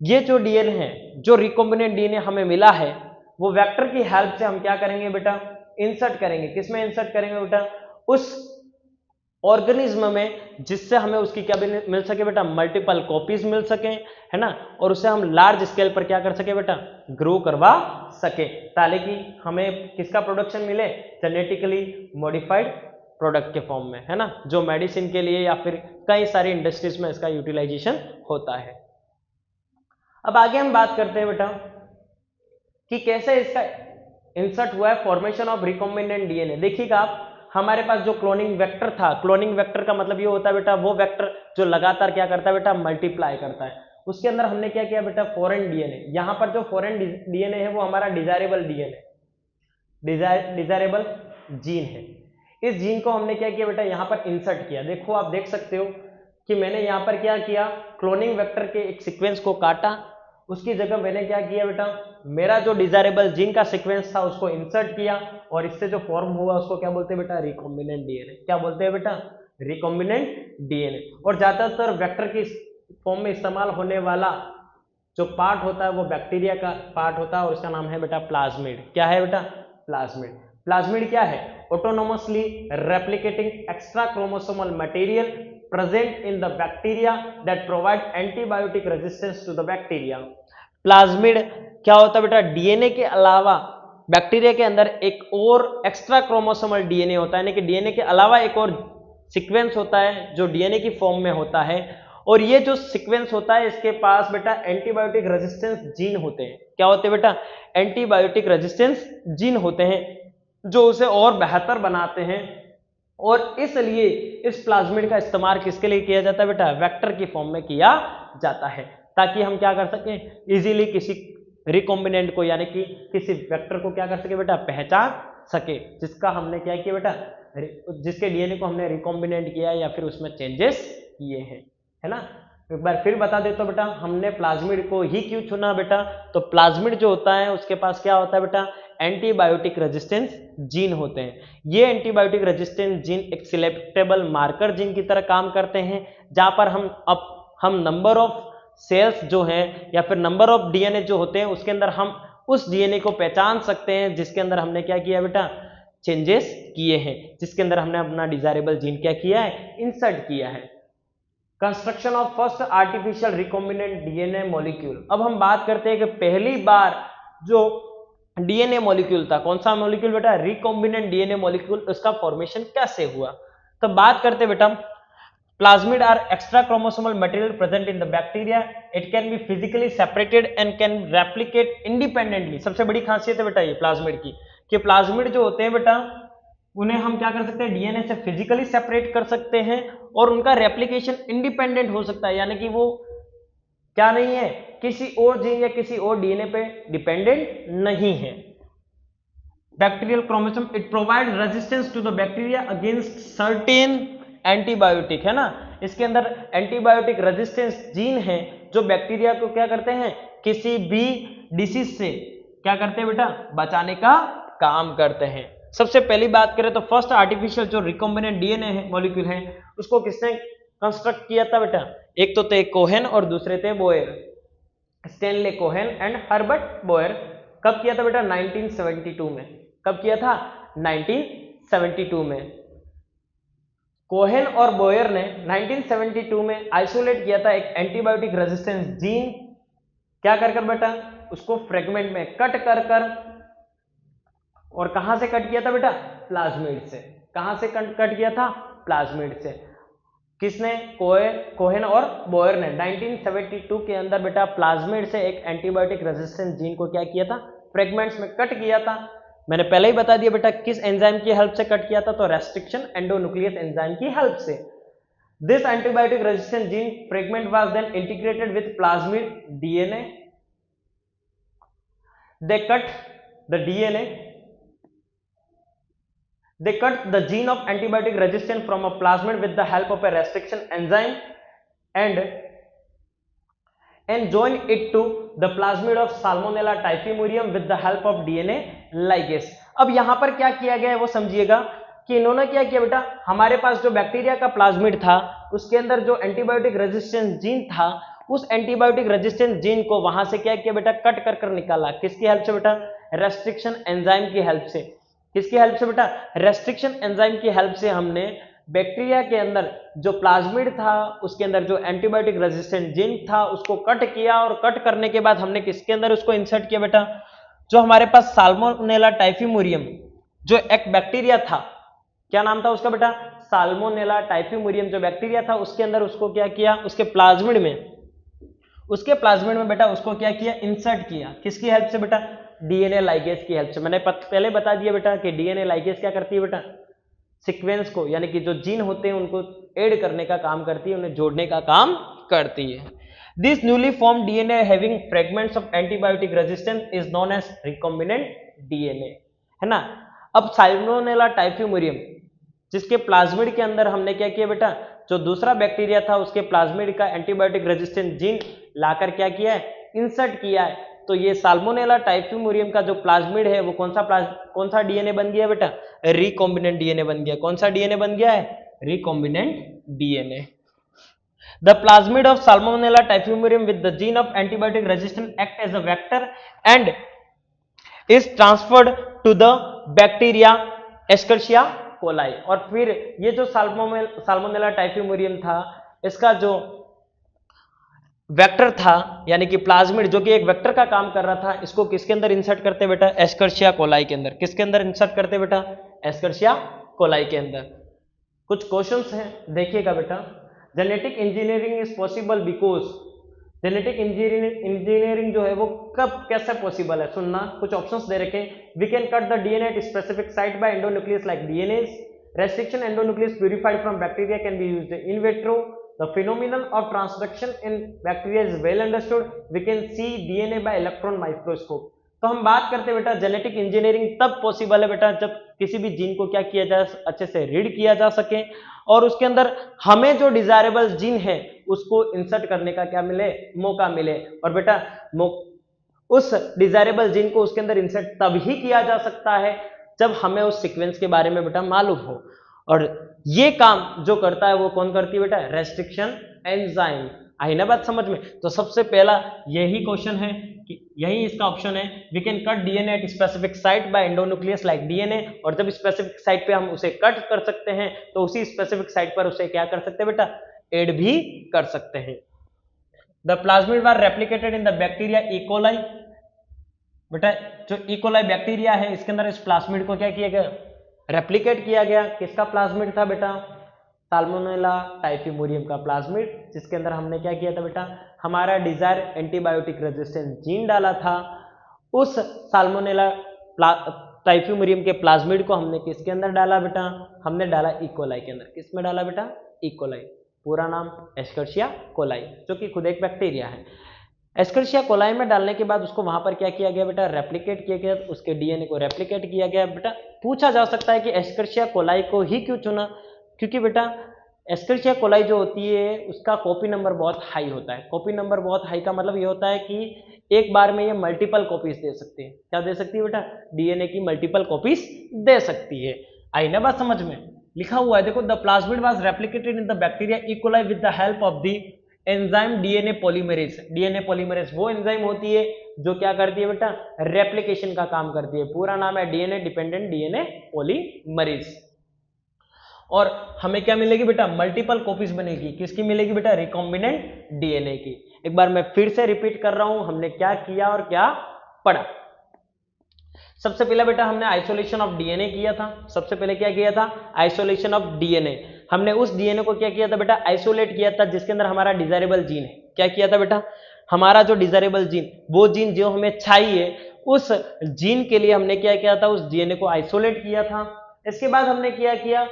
ये जो डीएनए है जो रिकॉम्बिनेंट डीएनए हमें मिला है वो वेक्टर की हेल्प से हम क्या करेंगे बेटा इंसर्ट करेंगे। किसमें इंसर्ट करेंगे बेटा उस ऑर्गेनिज्म में जिससे हमें उसकी क्या मिल सके बेटा मल्टीपल कॉपीज मिल सके, है ना, और उसे हम लार्ज स्केल पर क्या कर सके बेटा ग्रो करवा सके ताकि हमें किसका प्रोडक्शन मिले जेनेटिकली मॉडिफाइड प्रोडक्ट के फॉर्म में, है ना, जो मेडिसिन के लिए या फिर कई सारी इंडस्ट्रीज में इसका यूटिलाइजेशन होता है। अब आगे हम बात करते हैं बेटा कि कैसे इसका इंसर्ट हुआ है फॉर्मेशन ऑफ रिकॉम्बिनेंट डीएनए। देखिएगा आप, हमारे पास जो क्लोनिंग वेक्टर था, क्लोनिंग वेक्टर का मतलब ये होता है बेटा वो वेक्टर जो लगातार क्या करता है बेटा, मल्टीप्लाई करता है। उसके अंदर हमने क्या किया बेटा, फॉरेन डीएनए। यहाँ पर जो फॉरेन डीएनए है वो हमारा डिजायरेबल डीएनए, डिजायरेबल जीन है। इस जीन को हमने क्या किया बेटा, यहाँ पर इंसर्ट किया। देखो आप देख सकते हो कि मैंने यहाँ पर क्या किया, क्लोनिंग वेक्टर के एक सीक्वेंस को काटा, उसकी जगह मैंने क्या किया बेटा, मेरा जो डिजायरेबल जीन का सीक्वेंस था उसको इंसर्ट किया, और इससे जो फॉर्म हुआ उसको क्या बोलते हैं बेटा, रिकॉम्बिनेंट डीएनए। क्या बोलते हैं बेटा, रिकॉम्बिनेंट डीएनए। और ज्यादातर वेक्टर की फॉर्म में इस्तेमाल होने वाला जो पार्ट होता है वो बैक्टीरिया का पार्ट होता है, और उसका नाम है बेटा प्लाज्मिड। क्या है बेटा, प्लाज्मिड। प्लाज्मिड क्या है, autonomously replicating extra chromosomal material present in the bacteria that provide antibiotic resistance to the bacteria। Plasmid क्या होता है बेटा, डीएनए के अलावा बैक्टीरिया के अंदर एक और एक्स्ट्रा क्रोमोसोमल डीएनए होता है, यानी कि डीएनए के अलावा एक और सीक्वेंस होता है जो डीएनए की फॉर्म में होता है, और ये जो सीक्वेंस होता है इसके पास बेटा एंटीबायोटिक रेजिस्टेंस जीन होते हैं। क्या होते हैं बेटा, एंटीबायोटिक रेजिस्टेंस जीन होते हैं जो उसे और बेहतर बनाते हैं, और इसलिए इस प्लाज्मिड का इस्तेमाल किसके लिए किया जाता है बेटा, वेक्टर की फॉर्म में किया जाता है, ताकि हम क्या कर सकें, इजीली किसी रिकॉम्बिनेंट को, यानी कि किसी वेक्टर को क्या कर सके बेटा, पहचान सके, जिसका हमने क्या किया बेटा, जिसके डीएनए को हमने रिकॉम्बिनेंट किया या फिर उसमें चेंजेस किए हैं, है ना। एक बार फिर बता देता हूं बेटा, हमने प्लाज्मिड को ही क्यों चुना बेटा, तो प्लाज्मिड जो होता है उसके पास क्या होता है बेटा, एंटीबायोटिक रेजिस्टेंस जीन होते हैं। ये एंटीबायोटिक रेजिस्टेंस जीन एक सिलेक्टेबल मार्कर जीन की तरह काम करते हैं, जहां पर हम नंबर ऑफ सेल्स जो हैं या फिर नंबर ऑफ डीएनए जो होते हैं उसके अंदर हम उस डीएनए को पहचान सकते हैं जिसके अंदर हमने क्या किया बेटा, चेंजेस किए हैं, जिसके अंदर हमने अपना डिजायरेबल जीन क्या किया है, इंसर्ट किया है। Construction of first artificial recombinant DNA molecule. अब हम बात करते हैं कि पहली बार जो डीएनए मॉलिक्यूल था, कौन सा मॉलिक्यूल बेटा, रिकॉम्बिनेंट डीएनए मॉलिक्यूल, उसका फॉर्मेशन कैसे हुआ। तो बात करते बेटा, plasmid are extra chromosomal material present in the bacteria, it can be physically separated and can replicate independently. सबसे बड़ी खासियत है बेटा ये प्लाज्मिड की, कि प्लाज्मिड जो होते हैं बेटा उन्हें हम क्या कर सकते हैं, डीएनए से फिजिकली सेपरेट कर सकते हैं, और उनका रेप्लिकेशन इंडिपेंडेंट हो सकता है, यानी कि वो क्या नहीं है, किसी और जीन या किसी और डीएनए पे डिपेंडेंट नहीं है। Bacterial chromosome, it provide resistance to the bacteria against certain antibiotic, है ना। इसके अंदर एंटीबायोटिक रेजिस्टेंस जीन है जो बैक्टीरिया को क्या करते हैं, किसी भी डिसीज से क्या करते हैं बेटा, बचाने का काम करते हैं। सबसे पहली बात करें तो फर्स्ट आर्टिफिशियल जो रिकॉम्बिनेंट डीएनए है मॉलिक्यूल है उसको किसने कंस्ट्रक्ट किया था बेटा, एक तो थे कोहेन और दूसरे थे Boyer, Stanley Cohen and Herbert Boyer. कब किया था बेटा, 1972 में। कब किया था, 1972 में। कोहेन और बोयर ने 1972 में आइसोलेट किया था एक एंटीबायोटिक रेजिस्टेंस जीन, क्या कर बेटा, उसको फ्रेगमेंट में कट कर और कहां से कट किया था बेटा, प्लाज्मिड से। कहां से कट किया था, प्लाज्मिड से। किसने, कोहेन और बोयर ने 1972 के अंदर बेटा प्लाज्मिड से एक एंटीबायोटिक रेजिस्टेंस जीन को क्या किया था, फ्रेगमेंट्स में कट किया था। मैंने पहले ही बता दिया बेटा किस एंजाइम की हेल्प से कट किया था, तो रेस्ट्रिक्शन एंडोन्यूक्लियस एंजाइम की हेल्प से। This antibiotic resistance gene fragment was then integrated with plasmid DNA. They cut the DNA, they cut the gene of antibiotic resistance from a plasmid with the help of a restriction enzyme and join it to the plasmid of Salmonella typhimurium with the help of DNA ligase। अब यहां पर क्या किया गया है वो समझिएगा कि इन्होंने क्या किया बेटा, हमारे पास जो बैक्टीरिया का प्लाज्मिड था उसके अंदर जो एंटीबायोटिक रेजिस्टेंस जीन था, उस एंटीबायोटिक रेजिस्टेंस जीन को वहां से क्या किया बेटा, कट कर निकाला। किसकी हेल्प से बेटा, रेस्ट्रिक्शन एंजाइम की हेल्प से। किसकी हेल्प से बेटा, रेस्ट्रिक्शन एंजाइम की हेल्प से हमने बैक्टीरिया के अंदर जो प्लाज्मिड था उसके अंदर जो एंटीबायोटिक रेजिस्टेंट जीन था उसको कट किया, और कट करने के बाद हमने किसके अंदर उसको इंसर्ट किया बेटा, जो हमारे पास साल्मोनेला टाइफीमुरियम जो एक बैक्टीरिया था, क्या नाम था उसका बेटा, साल्मोनेला टाइफीमुरियम जो बैक्टीरिया था उसके अंदर उसको क्या किया, उसके प्लाज्मिड में बेटा उसको क्या किया, इंसर्ट किया। किसकी हेल्प से बेटा, डीएनए लाइगेज की हेल्प से। मैंने पहले बता दिया बेटा कि डीएनए लाइगेज क्या करती है बेटा, सीक्वेंस को यानी कि जो जीन होते हैं उनको ऐड करने का काम करती है, उन्हें जोड़ने का काम करती है। This newly form DNA having fragments of antibiotic resistance is known as recombinant DNA, है ना। अब साल्मोनेला टाइफिमुरियम जिसके प्लाज्मिड के अंदर हमने क्या किया बेटा, जो दूसरा बैक्टीरिया था उसके प्लाज्मिड का एंटीबायोटिक रेजिस्टेंट जीन लाकर क्या किया है, इंसर्ट किया है। तो ये साल्मोनेला टाइफिमुरियम का जो प्लाज्मिड है वो कौन सा डीएनए बन गया बेटा, रिकॉम्बिनेंट डीएनए बन गया। कौन सा डीएनए बन गया है, recombinant DNA. The plasmid of Salmonella typhimurium with the gene of antibiotic resistance act as a vector and is transferred to the bacteria Escherichia coli। और फिर ये जो साल्मोनेला टाइफिमुरियम था इसका जो वेक्टर था यानी कि प्लाज्मिड जो कि एक वेक्टर का काम कर रहा था, इसको किसके अंदर इंसर्ट करते बेटा, एस्कर्शिया कोलाई के अंदर। किसके अंदर इंसर्ट करते बेटा, एस्कर्शिया कोलाई के अंदर। कुछ क्वेश्चंस हैं, देखिएगा बेटा। Genetic engineering is possible because, genetic engineering जो है वो कब कैसे पॉसिबल है, सुनना। कुछ ऑप्शंस दे रखे, we can cut the DNA at specific site by endonuclease like DNase, restriction endonuclease purified from bacteria can be used in vitro, the phenomenon of transduction in bacteria is well understood, we can see DNA by electron microscope। तो हम बात करते हैं बेटा जेनेटिक इंजीनियरिंग तब पॉसिबल है बेटा जब किसी भी जीन को क्या किया जाए, अच्छे से रीड किया जा सके और उसके अंदर हमें जो डिजायरेबल जीन है उसको इंसर्ट करने का क्या मिले, मौका मिले। और बेटा उस डिजायरेबल जीन को उसके अंदर इंसर्ट तभी किया जा सकता है जब हमें उस सीक्वेंस के बारे में बेटा मालूम हो। और ये काम जो करता है वो कौन करती है बेटा, रेस्ट्रिक्शन एंजाइम। आई ना बात समझ में। तो सबसे पहला यही क्वेश्चन है कि यही इसका ऑप्शन है, we can cut DNA at specific site by endonuclease like DNA. और जब स्पेसिफिक साइट पे हम उसे कट कर सकते हैं तो उसी स्पेसिफिक साइट पर उसे क्या कर सकते हैं बेटा, ऐड भी कर सकते हैं। The plasmid were replicated in the bacteria E coli. बेटा जो इकोलाई बैक्टीरिया है इसके अंदर इस प्लाज्मिड को क्या किया गया, रेप्लिकेट किया गया। किसका प्लाज्मिड था बेटा, साल्मोनेला टाइफिमुरियम का प्लाज्मिड, जिसके अंदर हमने क्या किया था बेटा, हमारा डिजायर एंटीबायोटिक रेजिस्टेंट जीन डाला था। उस साल्मोनेला टाइफिमुरियम के प्लाज्मिड को हमने किसके अंदर डाला बेटा, हमने डाला इकोलाई के अंदर। किसमें डाला बेटा, इकोलाई। पूरा नाम एस्कर्शिया कोलाई, जो कि खुद एक बैक्टीरिया है। एस्कर्शिया कोलाई में डालने के बाद उसको वहां पर क्या किया गया बेटा, रेप्लिकेट किया गया, उसके डीएनए को रेप्लिकेट किया गया। बेटा पूछा जा सकता है कि एस्कर्शिया कोलाई को ही क्यों चुना, क्योंकि बेटा एस्कर्शिया कोलाई जो होती है उसका कॉपी नंबर बहुत हाई होता है। कॉपी नंबर बहुत हाई का मतलब ये होता है कि एक बार में ये मल्टीपल कॉपीज दे सकते हैं। क्या दे सकती है बेटा, डीएनए की मल्टीपल कॉपीज दे सकती है। आई ना बात समझ में। लिखा हुआ है देखो, the plasmid was replicated in the bacteria E coli with the help of the enzyme DNA polymerase. DNA polymerase वो एंजाइम होती है जो क्या करती है बेटा, रेप्लिकेशन का काम करती है। पूरा नाम है डीएनए डिपेंडेंट डीएनए पॉलीमरेज। और हमें क्या मिलेगी बेटा, मल्टीपल कॉपीज बनेगी। किसकी मिलेगी बेटा, रिकॉम्बिनेंट डीएनए की। एक बार मैं फिर से रिपीट कर रहा हूं, हमने क्या किया और क्या पढ़ा। सबसे पहले बेटा हमने आइसोलेशन ऑफ डीएनए किया था। सबसे पहले क्या किया था, आइसोलेशन ऑफ डीएनए। हमने उस डीएनए को क्या किया था बेटा, आइसोलेट किया था जिसके अंदर हमारा डिजायरेबल जीन है। क्या किया था बेटा, हमारा जो डिजायरेबल जीन, वो जीन जो हमें चाहिए, उस जीन के लिए हमने क्या किया था, उस डीएनए को आइसोलेट किया था। इसके बाद हमने क्या किया,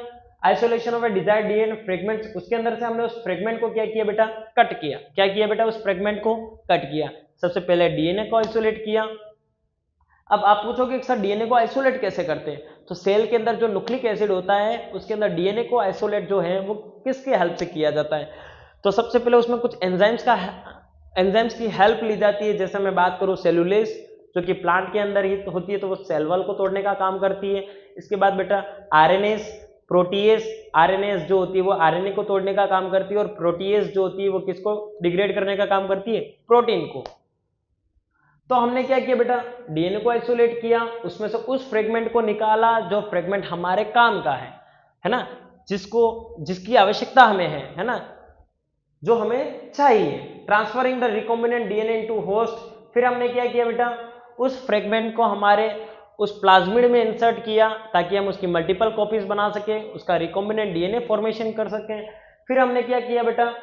isolation of A desired DNA fragments. उसके अंदर से हमने उस फ्रेगमेंट को क्या किया बेटा, कट किया। क्या किया बेटा, उस फ्रेगमेंट को कट किया। सबसे पहले डीएनए को आइसोलेट किया। अब आप पूछोगे सर डीएनए को आइसोलेट कैसे करते हैं, तो सेल के अंदर जो न्यूक्लिक एसिड होता है उसके अंदर डीएनए को आइसोलेट जो है वो किसके हेल्प से किया जाता है, तो सबसे पहले उसमें कुछ एंजाइम्स की हेल्प ली जाती है। जैसे मैं बात करूं सेलुलेज, जो कि प्लांट के अंदर ही होती है, तो वो सेल वॉल को तोड़ने का काम करती है। इसके बाद बेटा आरएनएस, प्रोटीएस। आरएनएस जो होती है वो आरएनए को तोड़ने का काम करती है, और प्रोटीएस जो होती है वो किसको डिग्रेड करने का काम करती है, प्रोटीन को। तो हमने क्या किया बेटा, डीएनए को आइसोलेट किया, उसमें से उस फ्रेगमेंट को निकाला जो फ्रेगमेंट हमारे काम का है ना, जिसकी आवश्यकता हमें है ना, जो हमें चाहिए। Transferring the recombinant DNA into host. फिर हमने क्या किया बेटा, उस फ्रेगमेंट को हमारे उस प्लाज्मिड में इंसर्ट किया ताकि हम उसकी मल्टीपल कॉपीज बना सके, उसका रिकॉम्बिनेंट डीएनए फॉर्मेशन कर सकें। फिर हमने क्या किया बेटा,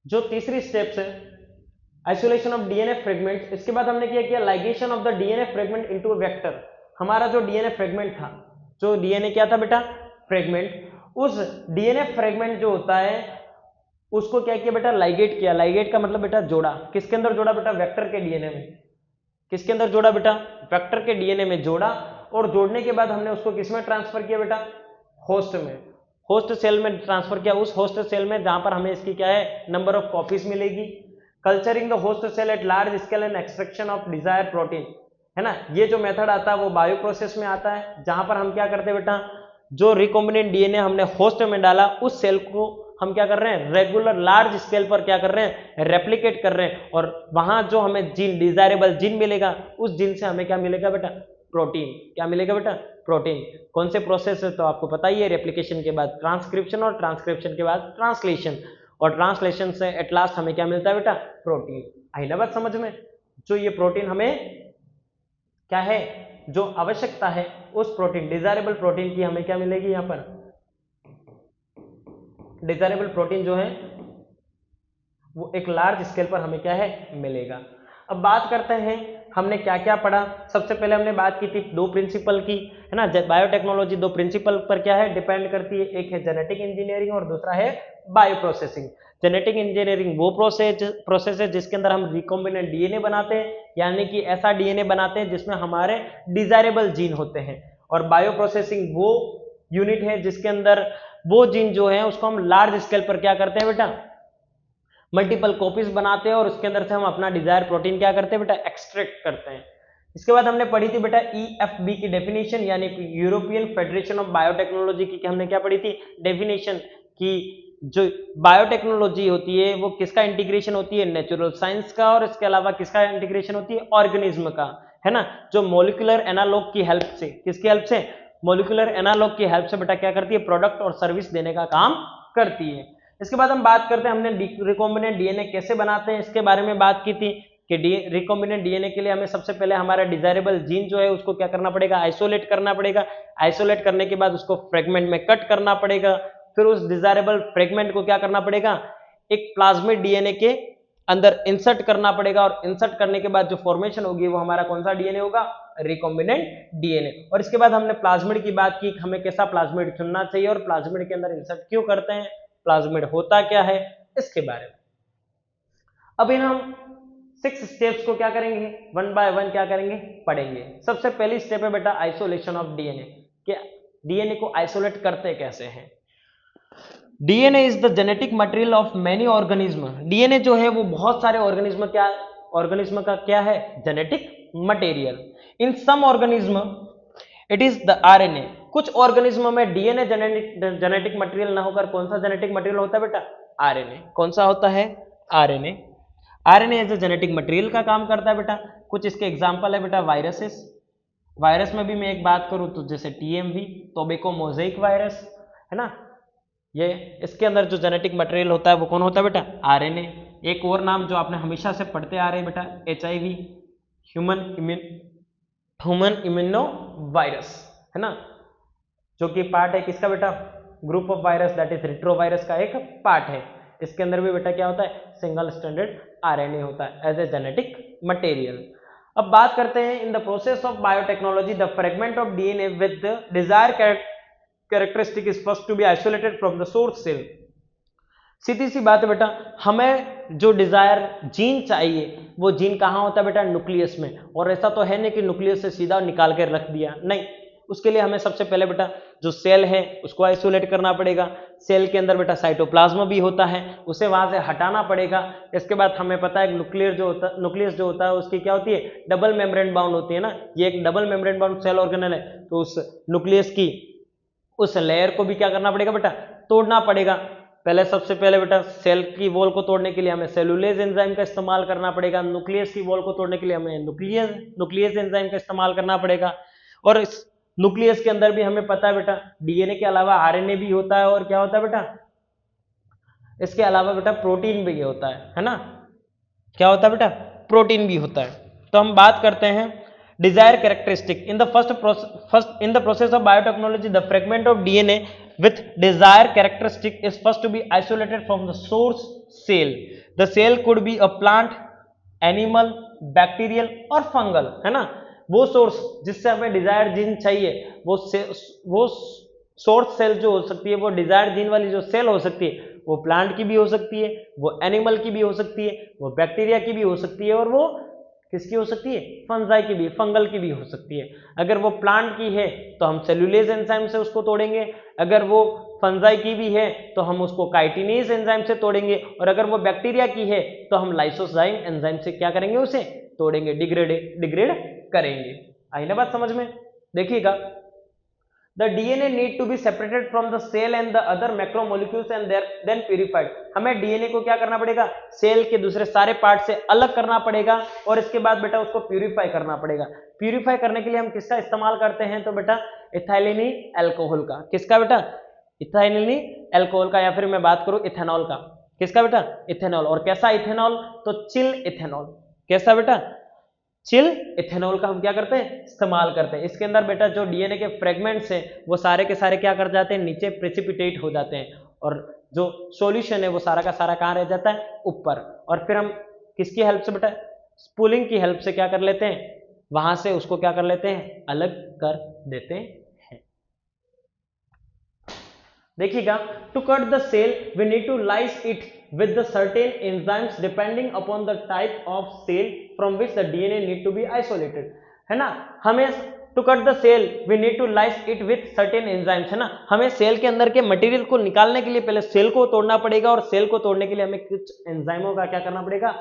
जो तीसरी स्टेप्स है आइसोलेशन ऑफ डीएनए फ्रेगमेंट। इसके बाद हमने क्या किया, ligation of the DNA fragment into vector. हमारा जो डीएनए फ्रेगमेंट था, जो डीएनए क्या था बेटा, फ्रेगमेंट, उस डीएनए फ्रेगमेंट जो होता है उसको क्या किया बेटा, लाइगेट किया। लाइगेट का मतलब बेटा जोड़ा। किसके अंदर जोड़ा बेटा, वेक्टर के डीएनए में। किसके अंदर जोड़ा बेटा, वेक्टर के डीएनए में जोड़ा, और जोड़ने के बाद हमने उसको किसमें ट्रांसफर किया बेटा, होस्ट में, होस्ट सेल में ट्रांसफर किया। उस होस्ट सेल में जहां पर हमें इसकी क्या है, नंबर ऑफ कॉपीज मिलेगी। Culturing the host cell at large scale and extraction of desire protein, है ना। ये जो मेथड आता है वो बायो प्रोसेस में आता है, जहां पर हम क्या करते हैं बेटा, जो रिकॉम्बिनेंट डीएनए हमने होस्ट में डाला उस सेल को हम क्या कर रहे हैं, रेगुलर लार्ज स्केल पर क्या कर रहे हैं, रेप्लिकेट कर रहे हैं, और वहां जो हमें जीन, डिजायरेबल जीन मिलेगा, उस जीन से हमें क्या मिलेगा बेटा, प्रोटीन। क्या मिलेगा बेटा, प्रोटीन। कौन से प्रोसेस है तो आपको पता ही है, रेप्लिकेशन के बाद ट्रांसक्रिप्शन, और ट्रांसक्रिप्शन के बाद ट्रांसलेशन, और ट्रांसलेशन से एट लास्ट हमें क्या मिलता है बेटा, प्रोटीन। आई ना बात समझ में। जो ये प्रोटीन हमें क्या है, जो आवश्यकता है उस प्रोटीन, डिजायरेबल प्रोटीन की हमें क्या मिलेगी, यहां पर डिजायरेबल प्रोटीन जो है वो एक लार्ज स्केल पर हमें क्या है, मिलेगा। अब बात करते हैं हमने क्या क्या पढ़ा। सबसे पहले हमने बात की थी दो प्रिंसिपल की, है ना। बायोटेक्नोलॉजी दो प्रिंसिपल पर क्या है, डिपेंड करती है। एक है जेनेटिक इंजीनियरिंग और दूसरा है बायो प्रोसेसिंग। जेनेटिक इंजीनियरिंग वो प्रोसेस है जिसके अंदर हम रिकॉम्बिनेंट डीएनए बनाते हैं, यानी कि ऐसा डीएनए बनाते हैं जिसमें हमारे डिजायरेबल जीन होते हैं। और बायो प्रोसेसिंग वो यूनिट है जिसके अंदर वो जीन जो है उसको हम लार्ज स्केल पर क्या करते हैं बेटा, मल्टीपल कॉपीज बनाते हैं, और उसके अंदर से हम अपना डिजायर प्रोटीन क्या करते हैं बेटा, एक्सट्रैक्ट करते हैं। इसके बाद हमने पढ़ी थी बेटा EFB की डेफिनेशन, यानी कि यूरोपियन फेडरेशन ऑफ बायोटेक्नोलॉजी की हमने क्या पढ़ी थी, डेफिनेशन की। जो बायोटेक्नोलॉजी होती है वो किसका इंटीग्रेशन होती है, नेचुरल साइंस का, और इसके अलावा किसका इंटीग्रेशन होती है, ऑर्गेनिज्म का, है ना। जो मोलिकुलर एनालॉग की हेल्प से, किसकी हेल्प से, मोलिकुलर एनालॉग की हेल्प से बेटा क्या करती है, प्रोडक्ट और सर्विस देने का काम करती है। इसके बाद हम बात करते हैं हमने रिकॉम्बिनेंट डीएनए कैसे बनाते हैं, इसके बारे में बात की थी कि रिकॉम्बिनेंट डीएनए के लिए हमें सबसे पहले हमारा डिजायरेबल जीन जो है उसको क्या करना पड़ेगा, आइसोलेट करना पड़ेगा। आइसोलेट करने के बाद उसको फ्रेगमेंट में कट करना पड़ेगा। फिर उस डिजायरेबल फ्रेगमेंट को क्या करना पड़ेगा, एक प्लाज्मिड डीएनए के अंदर इंसर्ट करना पड़ेगा, और इंसर्ट करने के बाद जो फॉर्मेशन होगी वो हमारा कौन सा डीएनए होगा, रिकॉम्बिनेंट डीएनए। और इसके बाद हमने प्लाज्मिड की बात की, हमें कैसा प्लाज्मिड चुनना चाहिए और प्लाज्मिड के अंदर इंसर्ट क्यों करते हैं, प्लाज्मिड होता क्या है, इसके बारे में। अब इन हम 6 स्टेप्स को क्या करेंगे, वन बाय वन क्या करेंगे, पढ़ेंगे। सबसे पहली स्टेप है बेटा आइसोलेशन ऑफ डीएनए, कि डीएनए को आइसोलेट करते कैसे हैं। DNA is the genetic material of many organism. DNA जो है वो बहुत सारे ऑर्गेनिज्म का क्या है, genetic material. In some organism it is the RNA. कुछ ऑर्गेनिज्म में डीएनए जेनेटिक मटेरियल ना होकर कौन सा जेनेटिक मटेरियल होता है बेटा, आरएनए। कौन सा होता है, RNA. RNA as a genetic material का काम करता है बेटा। कुछ इसके एग्जांपल है बेटा, वायरसेस। वायरस में भी मैं एक बात करूं तो जैसे टीएमवी, टोबैको मोज़ेक वायरस, है ना। ये इसके अंदर जो जेनेटिक मटेरियल होता है वो कौन होता है बेटा, आरएनए। एक और नाम जो आपने हमेशा से पढ़ते आ रहे हैं बेटा, एचआईवी, ह्यूमन इम्यूनो वायरस, है ना, जो कि पार्ट है किसका बेटा, group of virus, that is retrovirus का एक पार्ट है। इसके अंदर भी बेटा क्या होता है, सिंगल स्टैंडर्ड आरएनए होता है एज ए जेनेटिक मटेरियल। अब बात करते हैं in the process of biotechnology the fragment of DNA with the desired characteristic is first to be isolated from the source cell. सीधी सी बात है बेटा, हमें जो डिजायर जीन चाहिए वो जीन कहाँ होता है बेटा, न्यूक्लियस में। और ऐसा तो है नहीं कि न्यूक्लियस से सीधा निकाल कर रख दिया, नहीं। उसके लिए हमें सबसे पहले बेटा जो सेल है उसको आइसोलेट करना पड़ेगा। सेल के अंदर बेटा साइटोप्लाज्म भी होता है, उसे वहां से हटाना पड़ेगा। इसके बाद हमें पता है न्यूक्लियस जो होता है उसकी क्या होती है, डबल मेम्ब्रेन बाउंड होती है ना। ये एक double membrane bound cell organelle है, तो उस न्यूक्लियस की उस लेयर को भी क्या करना पड़ेगा बेटा, तोड़ना पड़ेगा। पहले सबसे पहले बेटा सेल की वॉल को तोड़ने के लिए हमें सेलुलेज एंजाइम का इस्तेमाल करना पड़ेगा। न्यूक्लियस की वॉल को तोड़ने के लिए हमें न्यूक्लियस एंजाइम का इस्तेमाल करना पड़ेगा। और इस न्यूक्लियस के अंदर भी हमें पता है बेटा डीएनए के अलावा आरएनए भी होता है, और क्या होता है बेटा, इसके अलावा बेटा प्रोटीन भी होता है ना। क्या होता है बेटा, प्रोटीन भी होता है। तो हम बात करते हैं desire characteristic in the first in the process of biotechnology the fragment of DNA with desired characteristic is first to be isolated from the source cell. The cell could be a plant, animal, bacterial और फंगल, है ना। वो सोर्स जिससे हमें डिजायर्ड जीन चाहिए, वो सोर्स सेल जो हो सकती है, वो डिजायर्ड जीन वाली जो सेल हो सकती है, वो प्लांट की भी हो सकती है, वो एनिमल की भी हो सकती है, वो बैक्टीरिया की भी हो सकती है, और वो किसकी हो सकती है, फंजाई की भी, फंगल की भी हो सकती है। अगर वो प्लांट की है तो हम सेल्यूलेज एंजाइम से उसको तोड़ेंगे, अगर वो फंजाई की भी है तो हम उसको काइटिनेज एंजाइम से तोड़ेंगे, और अगर वो बैक्टीरिया की है तो हम लाइसोजाइम एंजाइम से क्या करेंगे, उसे तोड़ेंगे, डिग्रेड करेंगे। आई ना बात समझ में। देखिएगा, the DNA need to be separated from the cell and the other macromolecules and then purified। हमें DNA को क्या करना पड़ेगा, सेल के दूसरे सारे पार्ट से अलग करना पड़ेगा, और इसके बाद बेटा उसको प्यूरिफाई करना पड़ेगा। प्यूरिफाई करने के लिए हम किसका इस्तेमाल करते हैं, तो बेटा इथाइलिनी अल्कोहल का। किसका बेटा, इथाइलिनी अल्कोहल का, या फिर मैं बात करूं इथेनॉल का। किसका बेटा, इथेनॉल। और कैसा इथेनॉल, तो चिल इथेनॉल। कैसा बेटा, चिल इथेनॉल का हम क्या करते हैं, इस्तेमाल करते हैं। इसके अंदर बेटा जो डीएनए के फ्रेगमेंट्स हैं वो सारे के सारे क्या कर जाते हैं, नीचे प्रेसिपिटेट हो जाते हैं, और जो सॉल्यूशन है वो सारा का सारा कहाँ रह जाता है, ऊपर। और फिर हम किसकी हेल्प से बेटा, स्पूलिंग की हेल्प से क्या कर लेते हैं, वहां से उसको क्या कर लेते हैं, अलग कर देते हैं। देखिएगा, to cut the cell we need to lyse it with the certain enzymes depending upon the type of cell from which the DNA need to be isolated, है ना। हमें to cut the cell we need to lyse it with certain enzymes, है ना। हमें सेल के अंदर के मटेरियल को निकालने के लिए पहले सेल को तोड़ना पड़ेगा, और सेल को तोड़ने के लिए हमें कुछ एंजाइमों का क्या करना पड़ेगा,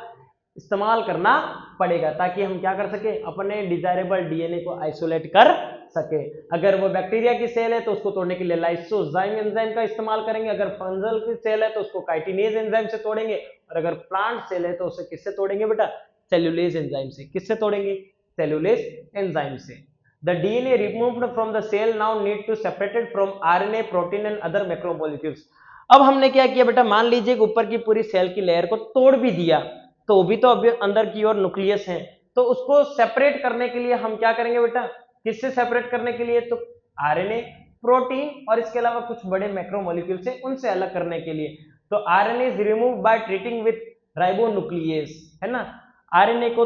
इस्तेमाल करना पड़ेगा, ताकि हम क्या कर सके, अपने डिजायरेबल डीएनए को आइसोलेट कर सके। अगर वो बैक्टीरिया की सेल है तो उसको तोड़ने के लिए लाइसोजाइम एंजाइम का इस्तेमाल करेंगे, अगर फंगल की सेल है तो उसको काइटिनेज एंजाइम से तोड़ेंगे, और अगर प्लांट सेल है तो उसे किससे तोड़ेंगे बेटा, सेल्यूलेज एंजाइम से। किससे तोड़ेंगे, सेल्यूलेज एंजाइम से। The DNA removed from the cell now need to separated from RNA, protein and other macromolecules। अब हमने क्या किया बेटा, मान लीजिए ऊपर की पूरी सेल की लेयर को तोड़ भी दिया, तो भी तो अभी अंदर की ओर न्यूक्लियस है, तो उसको सेपरेट करने के लिए हम क्या करेंगे बेटा, किससे सेपरेट करने के लिए, तो आरएनए, प्रोटीन और इसके अलावा कुछ बड़े मैक्रोमोलिक्यूल से, उनसे अलग करने के लिए। तो RNA is remove by treating with ribonuclease, है ना। आरएनए को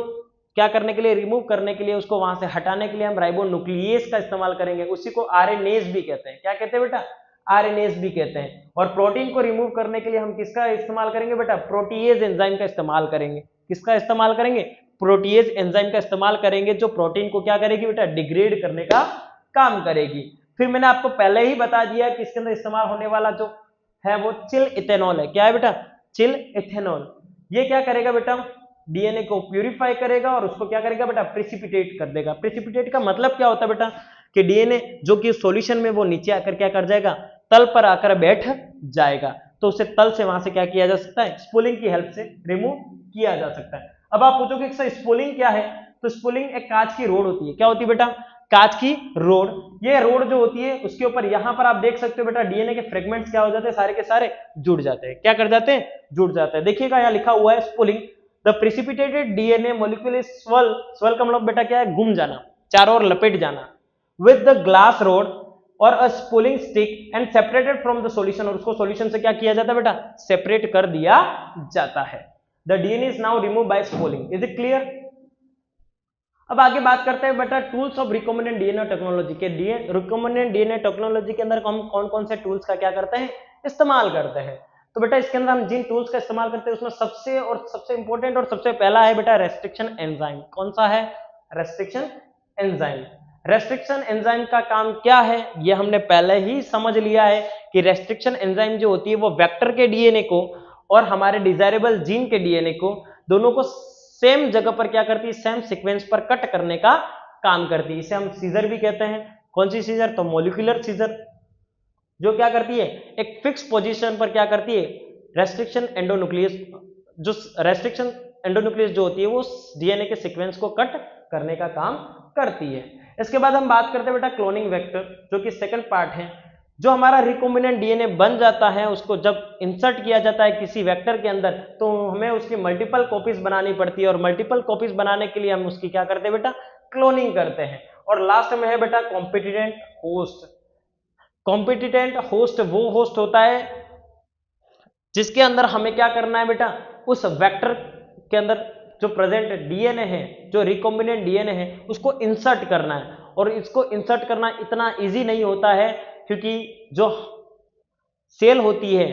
क्या करने के लिए, रिमूव करने के लिए, उसको वहां से हटाने के लिए हम राइबोन्यूक्लियेज का इस्तेमाल करेंगे, उसी को आरएनएज भी कहते हैं। क्या कहते हैं बेटा, आरएनएज भी कहते हैं। और प्रोटीन को रिमूव करने के लिए हम किसका इस्तेमाल करेंगे बेटा, प्रोटीएज एंजाइम का इस्तेमाल करेंगे। किसका इस्तेमाल करेंगे, प्रोटीएज एंजाइम का इस्तेमाल करेंगे, जो प्रोटीन को क्या करेगी बेटा, डिग्रेड करने का काम करेगी। फिर मैंने आपको पहले ही बता दिया कि इसके अंदर इस्तेमाल होने वाला जो है वो चिल इथेनॉल है। क्या है बेटा, चिल इथेनॉल। ये क्या करेगा बेटा, डीएनए को प्यूरिफाई करेगा और उसको क्या करेगा बेटा, प्रेसिपिटेट कर देगा। प्रेसिपिटेट का मतलब क्या होता है बेटा, कि डीएनए जो कि सॉल्यूशन में वो नीचे आकर क्या कर जाएगा, तल पर आकर बैठ जाएगा, तो उसे तल से वहां से क्या किया जा सकता है, स्पूलिंग की हेल्प से रिमूव किया जा सकता है। अब आप पूछोगे सर स्पूलिंग क्या है, तो स्पूलिंग एक कांच की रोड होती है। क्या होती है बेटा, कांच की रोड। ये रोड जो होती है उसके ऊपर यहां पर आप देख सकते हो बेटा, डीएनए के फ्रेगमेंट्स क्या हो जाते हैं, सारे के सारे जुड़ जाते हैं। क्या कर जाते हैं, जुड़ जाते हैं। देखिएगा यहाँ लिखा हुआ है spooling, the precipitated DNA molecule is swell. Swell का मतलब बेटा क्या है, घूम जाना, चारों ओर लपेट जाना, विद द ग्लास रोड और a spooling stick and separated from the solution. और उसको सॉल्यूशन से क्या किया जाता है बेटा, सेपरेट कर दिया जाता है। The DNA is now remove by spooling. Is it clear. अब आगे बात करते हैं बेटा tools of recombinant DNA technology के। रिकॉम्बिनेंट डीएनए टेक्नोलॉजी के अंदर हम कौन कौन से टूल्स का क्या करते हैं, इस्तेमाल करते हैं। तो बेटा इसके अंदर हम जिन टूल्स का इस्तेमाल करते हैं उसमें सबसे इंपॉर्टेंट और सबसे पहला है बेटा रेस्ट्रिक्शन एंजाइम। कौन सा है, रेस्ट्रिक्शन एंजाइम। रेस्ट्रिक्शन एंजाइम का काम क्या है, ये हमने पहले ही समझ लिया है कि रेस्ट्रिक्शन एंजाइम जो होती है वो वेक्टर के डीएनए को और हमारे डिजायरेबल जीन के डीएनए को दोनों को सेम जगह पर क्या करती है, सेम सीक्वेंस पर कट करने का काम करती है। इसे हम सीजर भी कहते हैं। कौन सी सीजर, तो मॉलिक्यूलर सीजर, जो क्या करती है, एक फिक्स पोजीशन पर क्या करती है, रेस्ट्रिक्शन एंडोन्यूक्लियस, जो रेस्ट्रिक्शन एंडोन्यूक्लियस जो होती है वो डीएनए के सीक्वेंस को कट करने का काम करती है। इसके बाद हम बात करते हैं बेटा क्लोनिंग वेक्टर, जो कि सेकंड पार्ट है। जो हमारा रिकॉम्बिनेंट डीएनए बन जाता है उसको जब इंसर्ट किया जाता है किसी वेक्टर के अंदर, तो हमें उसकी मल्टीपल कॉपीज बनानी पड़ती है, और मल्टीपल कॉपीज बनाने के लिए हम उसकी क्या करते हैं बेटा, क्लोनिंग करते हैं। और लास्ट में है बेटा कॉम्पिटिटेंट होस्ट। कॉम्पिटिटेंट होस्ट वो होस्ट होता है जिसके अंदर हमें क्या करना है बेटा, उस वेक्टर के अंदर जो प्रेजेंट डीएनए है, जो रिकॉम्बिनेंट डीएनए है, उसको इंसर्ट करना है। और इसको इंसर्ट करना इतना इजी नहीं होता है, क्योंकि जो सेल होती है,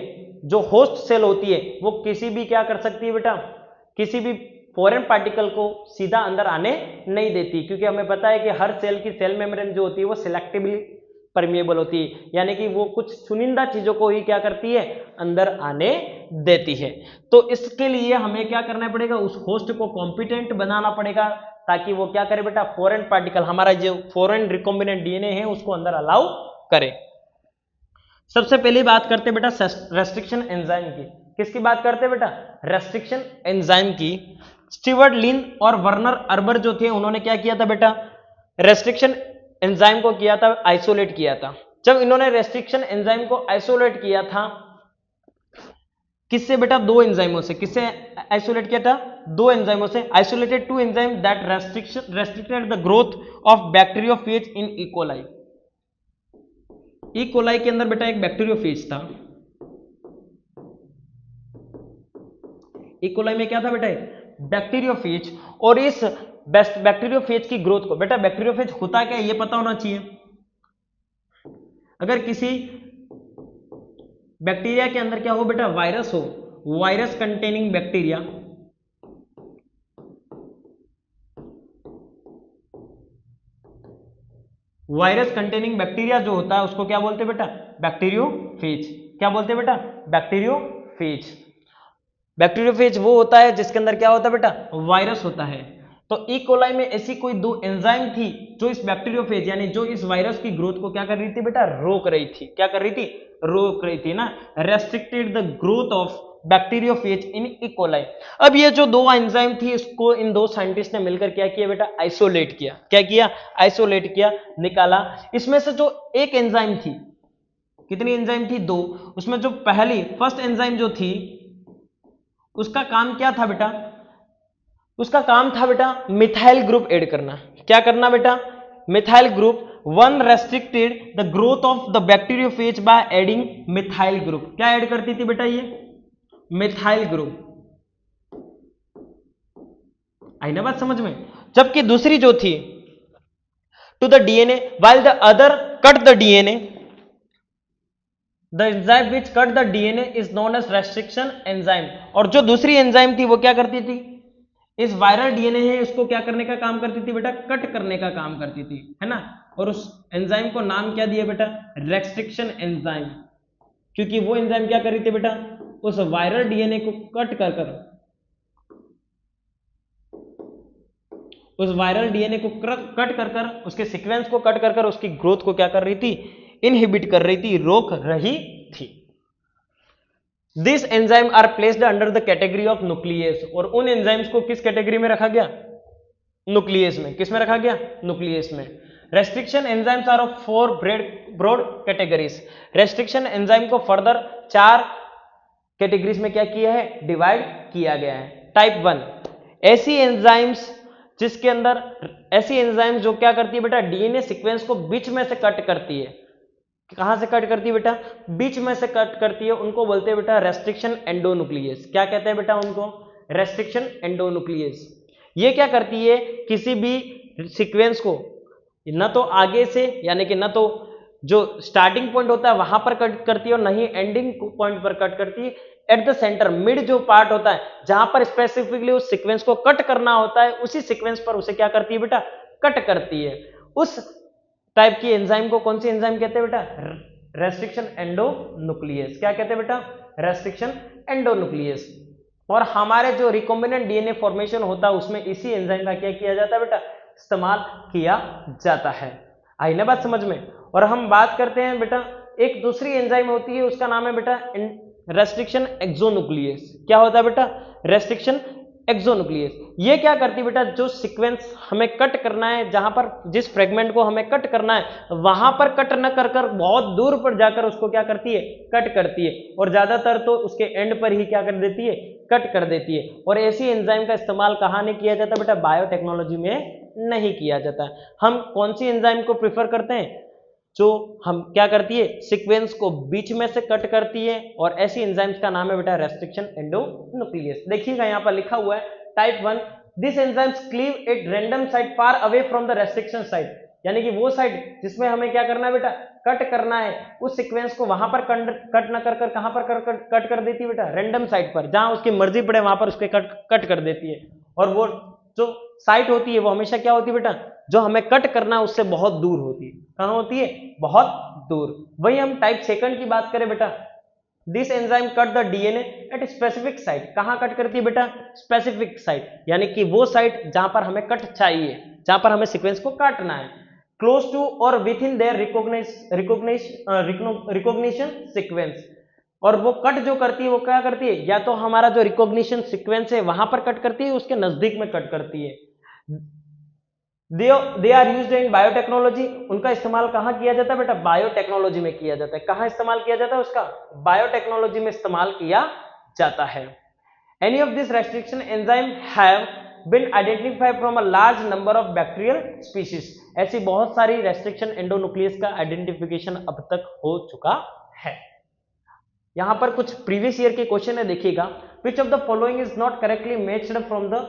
जो होस्ट सेल होती है, वो किसी भी क्या कर सकती है बेटा, किसी भी फॉरेन पार्टिकल को सीधा अंदर आने नहीं देती, क्योंकि हमें पता है कि हर सेल की सेल मेम्ब्रेन जो होती है वो सिलेक्टिवली परमिएबल होती है, यानी कि वो कुछ चुनिंदा चीजों को ही क्या करती है, अंदर आने देती है। तो इसके लिए हमें क्या करना पड़ेगा, उस होस्ट को कॉम्पिटेंट बनाना पड़ेगा, ताकि वो क्या करे बेटा, फॉरेन पार्टिकल, हमारा जो फॉरेन रिकॉम्बिनेंट डीएनए है उसको अंदर अलाउ करे। सबसे पहली बात करते बेटा रेस्ट्रिक्शन एंजाइम की। किसकी बात करते बेटा, रेस्ट्रिक्शन एंजाइम की। स्टीवर्ट लिन और वर्नर अर्बर जो थे, उन्होंने क्या किया था बेटा, रेस्ट्रिक्शन एंजाइम को किया था, आइसोलेट किया था। जब इन्होंने रेस्ट्रिक्शन एंजाइम को आइसोलेट किया था, किससे बेटा, दो एंजाइमों से। किससे आइसोलेट किया था, दो एंजाइमों से। Isolated two enzyme that restricted the growth of bacteriophage in E coli. E coli के अंदर बेटा एक बैक्टीरियोफेज था। ई कोलाई में क्या था बेटा, बैक्टीरियोफेज। और इस बैक्टीरियोफेज की ग्रोथ को, बेटा बैक्टीरियोफेज होता क्या है ये पता होना चाहिए। अगर किसी बैक्टीरिया के अंदर क्या हो बेटा, वायरस हो, virus containing bacteria, virus containing bacteria जो होता है उसको क्या बोलते हैं बेटा, बैक्टीरियोफेज। क्या बोलते हैं बेटा, बैक्टीरियोफेज। बैक्टीरियोफेज वो होता है जिसके अंदर क्या होता है बेटा, वायरस होता है। तो ई कोलाई में ऐसी कोई दो एंजाइम थी जो इस बैक्टीरियोफेज यानी जो इस वायरस की ग्रोथ को क्या कर रही थी बेटा, रोक रही थी। क्या कर रही थी, रोक रही थी ना, restricted the growth of bacteriophage in E coli. अब ये जो दो एंजाइम थी, इसको इन दो साइंटिस्ट ने मिलकर क्या किया बेटा, आइसोलेट किया। क्या किया, आइसोलेट किया, निकाला। इसमें से जो एक एंजाइम थी, कितनी एंजाइम थी, दो। उसमें जो पहली फर्स्ट एंजाइम जो थी, उसका काम क्या था बेटा, उसका काम था बेटा मिथाइल ग्रुप ऐड करना। क्या करना बेटा, methyl group. One restricted the growth of the bacteriophage by adding methyl group. क्या ऐड करती थी बेटा, ये मिथाइल ग्रुप। आई ना बात समझ में। जबकि दूसरी जो थी, to the DNA, while the other cut the DNA, the enzyme which cut the DNA is known as restriction enzyme. और जो दूसरी एंजाइम थी वो क्या करती थी, इस वायरल डीएनए है उसको क्या करने का काम करती थी बेटा, कट करने का काम करती थी, है ना। और उस एंजाइम को नाम क्या दिया बेटा, रेस्ट्रिक्शन एंजाइम। क्योंकि वो एंजाइम क्या कर रही थी बेटा, उस वायरल डीएनए को कट कर कर, उस वायरल डीएनए को कट कर कर, उसके सीक्वेंस को कट कर कर उसकी ग्रोथ को क्या कर रही थी, इनहिबिट कर रही थी, रोक रही थी। This enzyme are placed under the category of nucleus. और उन एंजाइम्स को किस कैटेगरी में रखा गया, न्यूक्लियस में। किस में रखा गया, न्यूक्लियस में। Restriction enzymes are of 4 broad categories. Restriction enzyme को फर्दर 4 कैटेगरीज में क्या किया है, डिवाइड किया गया है। टाइप 1, ऐसी एंजाइम्स जिसके अंदर, ऐसी एंजाइम्स जो क्या करती है बेटा, डीएनए सीक्वेंस को बीच में से कट करती है। कहां से कट करती है बेटा, बीच में से कट करती है, उनको बोलते हैं बेटा रेस्ट्रिक्शन एंडोन्यूक्लियस। क्या कहते हैं बेटा उनको, रेस्ट्रिक्शन एंडोन्यूक्लियस। ये क्या करती है, किसी भी सीक्वेंस को न तो आगे से यानी कि न तो जो स्टार्टिंग पॉइंट होता है वहां पर कट करती है और न ही एंडिंग पॉइंट पर कट करती है। एट द सेंटर, मिड जो पार्ट होता है जहां पर स्पेसिफिकली उस सीक्वेंस को कट करना होता है, उसी सीक्वेंस पर उसे क्या करती है बेटा, कट करती है। उस टाइप की एंजाइम को कौन सी एंजाइम कहते हैं बेटा, रेस्ट्रिक्शन एंडोन्यूक्लियस। क्या कहते हैं बेटा, रेस्ट्रिक्शन एंडोन्यूक्लियस। और हमारे जो रिकॉम्बिनेंट डीएनए फॉर्मेशन होता है उसमें इसी एंजाइम का क्या किया जाता है बेटा, इस्तेमाल किया जाता है। आई ना बात समझ में। और हम बात करते हैं बेटा, एक दूसरी एंजाइम होती है, उसका नाम है बेटा रेस्ट्रिक्शन एक्सोन्यूक्लियस। क्या होता है बेटा, रेस्ट्रिक्शन एक्सोन्यूक्लियस। ये क्या करती है बेटा, जो सीक्वेंस हमें कट करना है, जहां पर जिस फ्रेगमेंट को हमें कट करना है वहां पर कट न कर कर बहुत दूर पर जाकर उसको क्या करती है, कट करती है। और ज्यादातर तो उसके एंड पर ही क्या कर देती है, कट कर देती है। और ऐसी एंजाइम का इस्तेमाल कहाँ नहीं किया जाता बेटा, बायोटेक्नोलॉजी में नहीं किया जाता। हम कौन सी एंजाइम को प्रिफर करते हैं, जो हम क्या करती है, सीक्वेंस को बीच में से कट करती है। और ऐसी एंजाइम्स का नाम है बेटा रेस्ट्रिक्शन एंडोन्यूक्लियस। देखिएगा यहाँ पर लिखा हुआ है type 1 this enzymes cleave at random site far away from the restriction site, यानी कि वो साइट जिसमें हमें क्या करना है बेटा, कट करना है, उस सीक्वेंस को वहां पर कट न कर कहां पर कट कर देती है बेटा, रैंडम साइट पर, जहां उसकी मर्जी पड़े वहां पर उसके कट कर देती है। और वो जो साइट होती है वो हमेशा क्या होती है बेटा, जो हमें कट करना है उससे बहुत दूर होती है। कहां होती है, बहुत दूर। वही हम टाइप सेकंड की बात करें बेटा, this enzyme cut the DNA at specific site, कहां कट करती है बेटा, स्पेसिफिक साइट, यानी कि वो साइट जहां पर हमें कट चाहिए, जहां पर हमें सीक्वेंस को काटना है, क्लोज टू और with in their recognition sequence. और वो कट जो करती है वो क्या करती है, या तो हमारा जो रिकॉग्निशन सीक्वेंस है वहां पर कट करती है, उसके नजदीक में कट करती है। They are used in biotechnology, उनका इस्तेमाल कहां किया जाता है बेटा, बायोटेक्नोलॉजी में किया जाता है। कहां इस्तेमाल किया जाता है उसका, बायोटेक्नोलॉजी में इस्तेमाल किया जाता है। Any of this restriction enzyme have been identified from a large number of bacterial species, ऐसी बहुत सारी रेस्ट्रिक्शन एंडोन्यूक्लियस का आइडेंटिफिकेशन अब तक हो चुका है। यहां पर कुछ प्रीवियस ईयर के क्वेश्चन है, देखिएगा, विच of the following is not correctly matched from the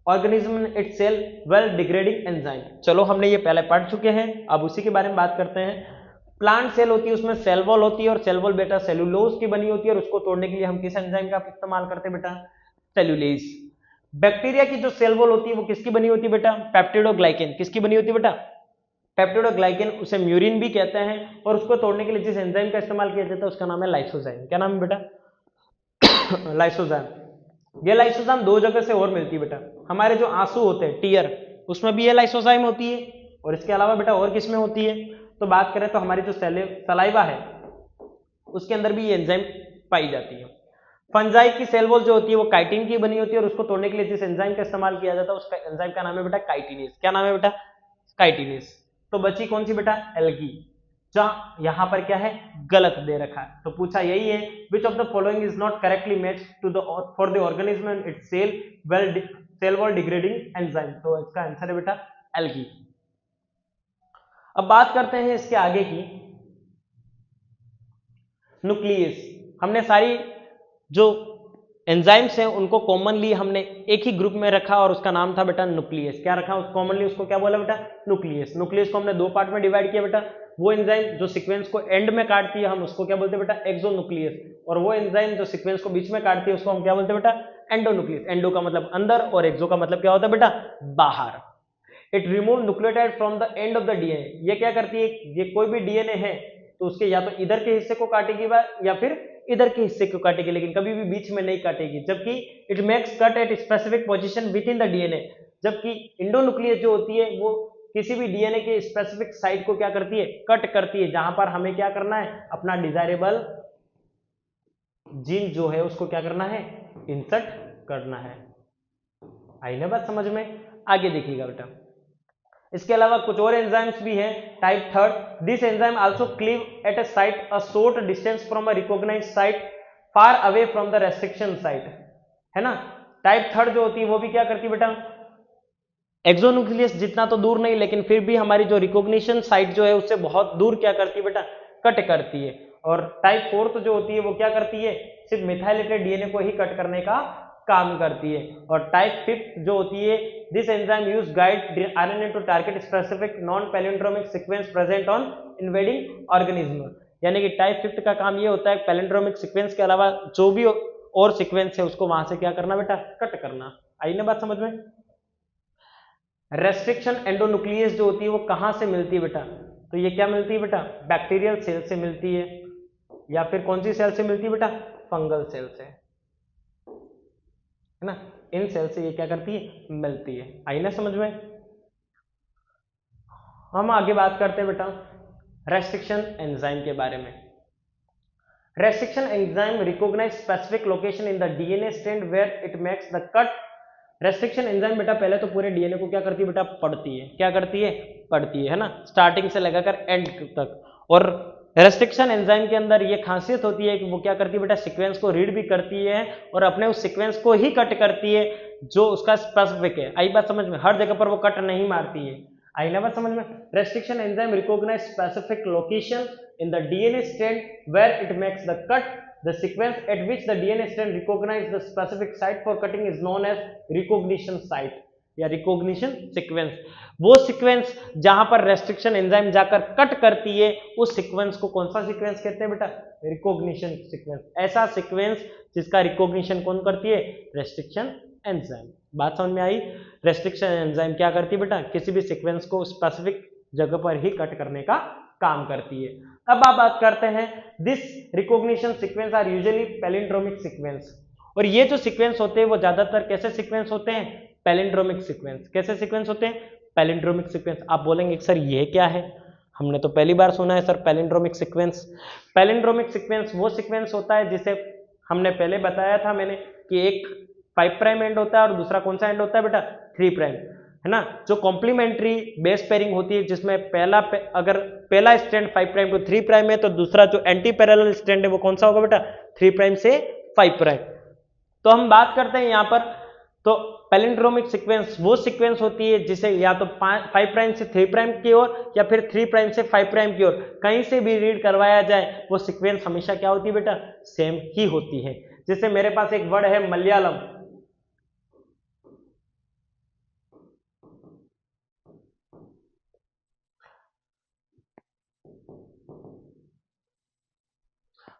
organism itself well degrading enzyme. चलो हमने ये पहले पढ़ चुके हैं, अब उसी के बारे में बात करते हैं। प्लांट सेल होती है, उसमें सेल वॉल होती है, और सेल वॉल बेटा सेलुलोज की बनी होती है, और उसको तोड़ने के लिए हम किस एंजाइम का इस्तेमाल करते हैं बेटा, सेल्यूलेज। बैक्टीरिया की जो सेल वॉल होती है वो किसकी बनी होती है बेटा, पेप्टिडोग्लाइकेन, किसकी बनी होती है बेटा, पेप्टिडोग्लाइकेन, उसे म्यूरिन भी कहते हैं, और उसको तोड़ने के लिए जिस एंजाइम का इस्तेमाल किया जाता है उसका नाम है लाइसोजाइम। क्या नाम है बेटा, लाइसोजाइम। ये लाइसोजाइम दो जगह से और मिलती है बेटा, हमारे जो आंसू होते हैं टीयर, उसमें भी ये लाइसोजाइम होती है, और इसके अलावा बेटा और किसमें होती है, तो बात करें तो हमारी जो सलाइवा है उसके अंदर भी ये एंजाइम पाई जाती है। फंजाई की सेल वॉल जो होती है वो काइटिन की बनी होती है, और उसको तोड़ने के लिए जिस एंजाइम का इस्तेमाल किया जाता है उसका एंजाइम का नाम है बेटा काइटिनेज। क्या नाम है बेटा, काइटिनेज। तो बची कौन सी बेटा, एल्गी, जहां यहां पर क्या है, गलत दे रखा है। तो पूछा यही है, which of the following is not correctly matched to the for the organism and its cell wall degrading enzyme. तो इसका आंसर है बेटा एल्गी। अब बात करते हैं इसके आगे की, न्यूक्लियस। हमने सारी जो एंजाइम्स हैं उनको कॉमनली हमने एक ही ग्रुप में रखा, और उसका नाम था बेटा न्यूक्लियस। क्या रखा कॉमनली, उसको क्या बोला बेटा, न्यूक्लियस। न्यूक्लियस को हमने दो पार्ट में डिवाइड किया बेटा, वो एंजाइम जो सीक्वेंस को एंड में काटती है हम उसको क्या बोलते हैं बेटा, एक्सोन्यूक्लियस, और वो एंजाइम जो सीक्वेंस को बीच में काटती है उसको हम क्या बोलते हैं बेटा, एंडोन्यूक्लियस। एंडो का मतलब अंदर, और एक्सो का मतलब क्या होता है बेटा, बाहर। It remove nucleotide from the end of the DNA, ये क्या करती है, ये कोई भी डीएनए है तो उसके या तो इधर के हिस्से को काटेगी या फिर इधर के हिस्से को काटेगी, लेकिन कभी भी बीच में नहीं काटेगी। जबकि it makes cut at specific position with in the DNA, जबकि इंडोन्यूक्लियस जो होती है वो किसी भी डीएनए के स्पेसिफिक साइट को क्या करती है, कट करती है, जहां पर हमें क्या करना है, अपना डिजायरेबल जीन जो है उसको क्या करना है, इंसर्ट करना है। आई ना बात समझ में, आगे देखिएगा बेटा। इसके अलावा कुछ और एंजाइम्स भी हैं। Type third, this enzyme also cleave at a site a short distance from a recognized site far away from the restriction site, है ना। टाइप थर्ड जो होती है वो भी क्या करती है बेटा, एक्सोन्यूक्लियस जितना तो दूर नहीं, लेकिन फिर भी हमारी जो रिकॉग्निशन साइट जो है उससे बहुत दूर क्या करती है बेटा, कट करती है। और टाइप फोर्थ जो होती है वो क्या करती है, सिर्फ मिथाइलेटेड डीएनए को ही कट करने का काम करती है। और टाइप फिफ्थ जो होती है, this enzyme use guide RNA to target specific non palindromic sequence present on invading organism, यानी कि टाइप फिफ्थ का काम ये होता है पैलिंड्रोमिक सीक्वेंस के अलावा जो भी और सीक्वेंस है उसको वहां से क्या करना बेटा, कट करना। आई ना बात समझ में। रेस्ट्रिक्शन एंडोन्यूक्लियस जो होती है वो कहां से मिलती है बेटा, तो ये क्या मिलती है बेटा, बैक्टीरियल सेल से मिलती है, या फिर कौन सी सेल से मिलती है बेटा, फंगल सेल से, है ना। इन सेल से ये क्या करती है, मिलती है। आई ना समझ में। हम आगे बात करते हैं बेटा रेस्ट्रिक्शन एंजाइम के बारे में। Restriction enzyme recognize specific location in the DNA strand where it makes the cut. Restriction enzyme बेटा पहले तो पूरे डीएनए को क्या करती है बेटा, पढ़ती है। क्या करती है, पढ़ती है ना, स्टार्टिंग से लगाकर एंड तक। और रेस्ट्रिक्शन एंजाइम के अंदर ये खासियत होती है कि वो क्या करती है बेटा, सीक्वेंस को रीड भी करती है और अपने उस सीक्वेंस को ही कट करती है जो उसका स्पेसिफिक है। आई बात समझ में, हर जगह पर वो कट नहीं मारती है। आई ना बात समझ में। Restriction enzyme recognize specific location in the DNA strand where it makes the cut the sequence at which the DNA strand recognize the specific site for cutting is known as recognition site या रिकॉग्निशन सीक्वेंस। वो सीक्वेंस जहां पर रेस्ट्रिक्शन एंजाइम जाकर कट करती है उस सीक्वेंस को कौन सा सीक्वेंस कहते हैं बेटा? Recognition sequence. ऐसा सीक्वेंस जिसका रिकॉग्निशन कौन करती है? Restriction enzyme. बात समझ में आई? रेस्ट्रिक्शन एंजाइम क्या करती है बेटा? किसी भी सीक्वेंस को स्पेसिफिक जगह पर ही कट करने का काम करती है। अब आप बात करते हैं, this recognition sequence are usually palindromic sequence. और ये जो सीक्वेंस होते हैं वो ज्यादातर कैसे सीक्वेंस होते हैं? Palindromic sequence. कैसे सीक्वेंस होते हैं? Palindromic sequence. आप बोलेंगे सर ये क्या है? हमने तो पहली बार सुना है sir palindromic sequence. Palindromic sequence वो सीक्वेंस होता है जिसे हमने पहले बताया था मैंने कि एक 5 प्राइम एंड होता है और दूसरा कौन सा एंड होता है बेटा? 3 प्राइम, है ना। जो कॉम्प्लीमेंट्री बेस पेयरिंग होती है जिसमें अगर पहला स्ट्रैंड 5 प्राइम टू 3 प्राइम है तो दूसरा जो एंटी पैरेलल स्ट्रैंड है वो कौन सा होगा बेटा? 3 प्राइम से 5 प्राइम। तो हम बात करते हैं यहां पर, तो पैलिंड्रोमिक सीक्वेंस वो सीक्वेंस होती है जिसे या तो 5 प्राइम से 3 प्राइम की ओर या फिर 3 प्राइम से 5 प्राइम की ओर कहीं से भी रीड करवाया जाए, वो सीक्वेंस हमेशा क्या होती है बेटा? सेम ही होती है। जैसे मेरे पास एक वर्ड है मलयालम,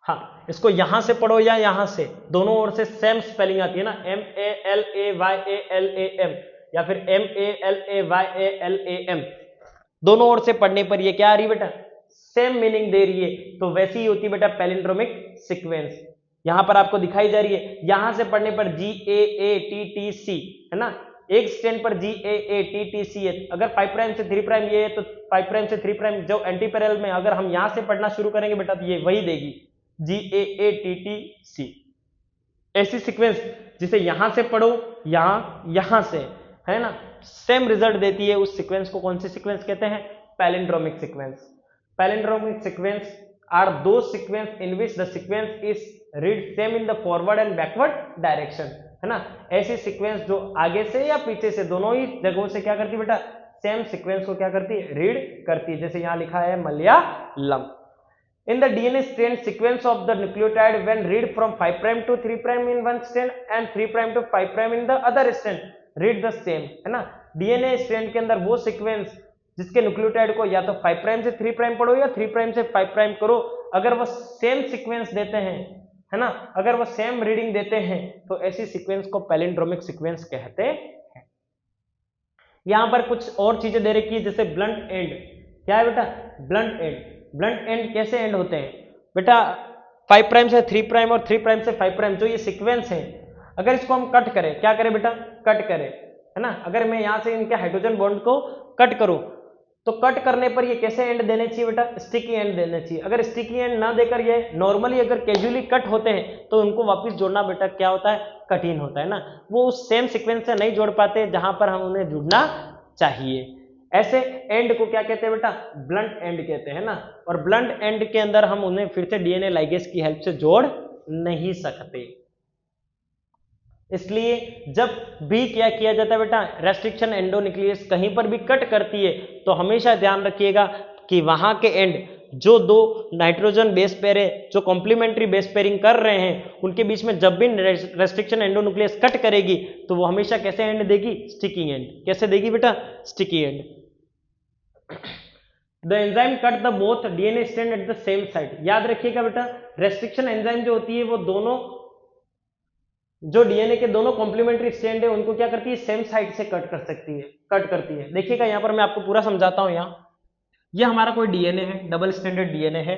हाँ, इसको यहां से पढ़ो या यहां से, दोनों ओर से सेम स्पेलिंग आती है ना, MALAYALAM या फिर MALAYALAM। दोनों ओर से पढ़ने पर ये क्या आ रही है बेटा? सेम मीनिंग दे रही है। तो वैसी ही होती है बेटा पैलिंड्रोमिक सीक्वेंस। यहां पर आपको दिखाई जा रही है, यहां से पढ़ने पर GAATTC है ना, एक स्टैंड पर GAATTC है। अगर 5 प्राइम से 3 प्राइम ये है तो 5 प्राइम से 3 प्राइम जो एंटी पैरेलल में अगर हम यहां से पढ़ना शुरू करेंगे बेटा तो ये वही देगी, GAATTC। ऐसी सीक्वेंस जिसे यहां से पढ़ो यहां से, है ना, सेम रिजल्ट देती है, उस सीक्वेंस को कौन सी सीक्वेंस कहते हैं? Palindromic sequence. Palindromic sequence are दो sequence in which the sequence is read same in the forward and backward direction, है ना। ऐसी सीक्वेंस जो आगे से या पीछे से दोनों ही जगहों से क्या करती है बेटा? सेम सीक्वेंस को क्या करती है? रीड करती है। जैसे यहां लिखा है Malayalam. In the DNA strand sequence of the nucleotide when read from 5 prime to 3 prime in one strand and 3 prime to 5 prime in the other strand read the same, है ना। DNA strand के अंदर वो सीक्वेंस जिसके न्यूक्लियोटाइड को या तो 5 प्राइम से 3 प्राइम पढ़ो या 3 प्राइम से 5 प्राइम करो, अगर वो सेम सीक्वेंस देते हैं, है ना, अगर वो सेम रीडिंग देते हैं तो ऐसी सीक्वेंस को पैलिंड्रोमिक सीक्वेंस कहते हैं। यहां पर कुछ और चीजें दे रखी है, जैसे ब्लंट एंड। क्या है बेटा? Blunt and. ब्लंट एंड कैसे एंड होते हैं बेटा? 5 प्राइम से 3 प्राइम और 3 प्राइम से 5 प्राइम जो ये सीक्वेंस है, अगर इसको हम कट करें, क्या करें बेटा? कट करें, है ना। अगर मैं यहां से इनके हाइड्रोजन बॉन्ड को कट करूं तो कट करने पर ये कैसे एंड देने चाहिए बेटा? स्टिकी एंड देने चाहिए। अगर स्टिकी एंड ना देकर ये नॉर्मली अगर कैजुअली कट होते हैं तो उनको वापस जोड़ना बेटा क्या होता है? कठिन होता है ना। वो उस सेम सीक्वेंस से नहीं जोड़ पाते जहां पर हम उन्हें जुड़ना चाहिए। ऐसे एंड को क्या कहते हैं बेटा? ब्लंट एंड कहते हैं ना। और ब्लंट एंड के अंदर हम उन्हें फिर से डीएनए लाइगेज की हेल्प से जोड़ नहीं सकते। इसलिए जब भी क्या किया जाता है बेटा? रेस्ट्रिक्शन एंडोन्यूक्लियस कहीं पर भी कट करती है तो हमेशा ध्यान रखिएगा कि वहां के एंड जो दो नाइट्रोजन बेस पेयर है जो कॉम्प्लीमेंट्री बेस पेयरिंग कर रहे हैं उनके बीच में जब भी रेस्ट्रिक्शन एंडोन्यूक्लियस कट करेगी तो वो हमेशा कैसे एंड देगी? Sticky and. कैसे देगी बेटा? Sticky and. The enzyme cut the both DNA strand at the same side. याद रखिएगा बेटा, रेस्ट्रिक्शन एंजाइम जो होती है वो दोनों जो डीएनए के दोनों कॉम्प्लीमेंट्री स्ट्रैंड है उनको क्या करती है? सेम साइड से कट कर सकती है, कट करती है। देखिएगा यहां पर मैं आपको पूरा समझाता हूं। यहां ये हमारा कोई डीएनए है, डबल स्टैंडर्ड डीएनए है।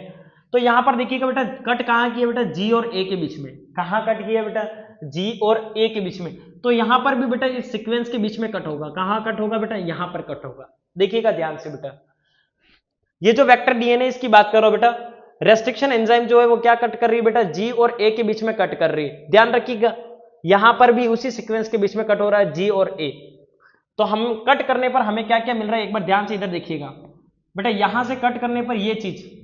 तो यहां पर देखिएगा बेटा कट कहां किया बेटा? जी और ए के बीच में। कहां कट किया बेटा? जी और ए के बीच में। तो यहां पर भी बेटा इस सीक्वेंस के बीच में कट होगा। कहां कट होगा बेटा? यहां पर कट होगा। देखिएगा ध्यान से बेटा, ये जो वेक्टर डीएनए इसकी बात करो बेटा, रेस्ट्रिक्शन एंजाइम जो है वो क्या कट कर रही है बेटा? जी और ए के बीच में कट कर रही है। ध्यान रखिएगा यहां पर भी उसी सीक्वेंस के बीच में कट हो रहा है, जी और ए। तो हम कट करने पर हमें क्या क्या मिल रहा है एक बार ध्यान से इधर देखिएगा बेटा। यहां से कट करने पर ये चीज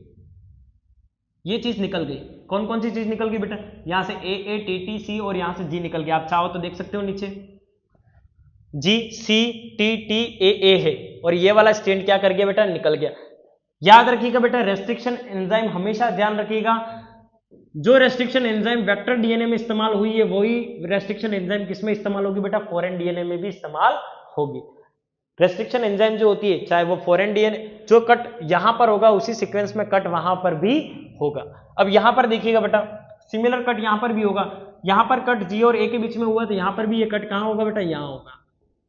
निकल गई। कौन कौन सी चीज निकल गई बेटा? यहां से AATTC और यहां से जी निकल गया। आप चाहो तो देख सकते हो नीचे GCTTAA है और ये वाला स्टैंड क्या कर गया बेटा? निकल गया। याद रखिएगा बेटा रेस्ट्रिक्शन एंजाइम हमेशा ध्यान रखिएगा जो रेस्ट्रिक्शन एंजाइम वेक्टर डीएनए में इस्तेमाल हुई है वही रेस्ट्रिक्शन एंजाइम किसमें इस्तेमाल होगी बेटा, फॉरेन डीएनए में भी इस्तेमाल होगी। रेस्ट्रिक्शन एंजाइम जो होती है चाहे वो फॉरेन डीएनए, जो कट यहां पर होगा उसी सीक्वेंस में कट वहां पर भी होगा। अब यहां पर देखिएगा बेटा, सिमिलर कट यहां पर भी होगा। यहां पर कट जी और ए के बीच में हुआ तो यहां पर भी ये कट कहां होगा बेटा, यहां होगा,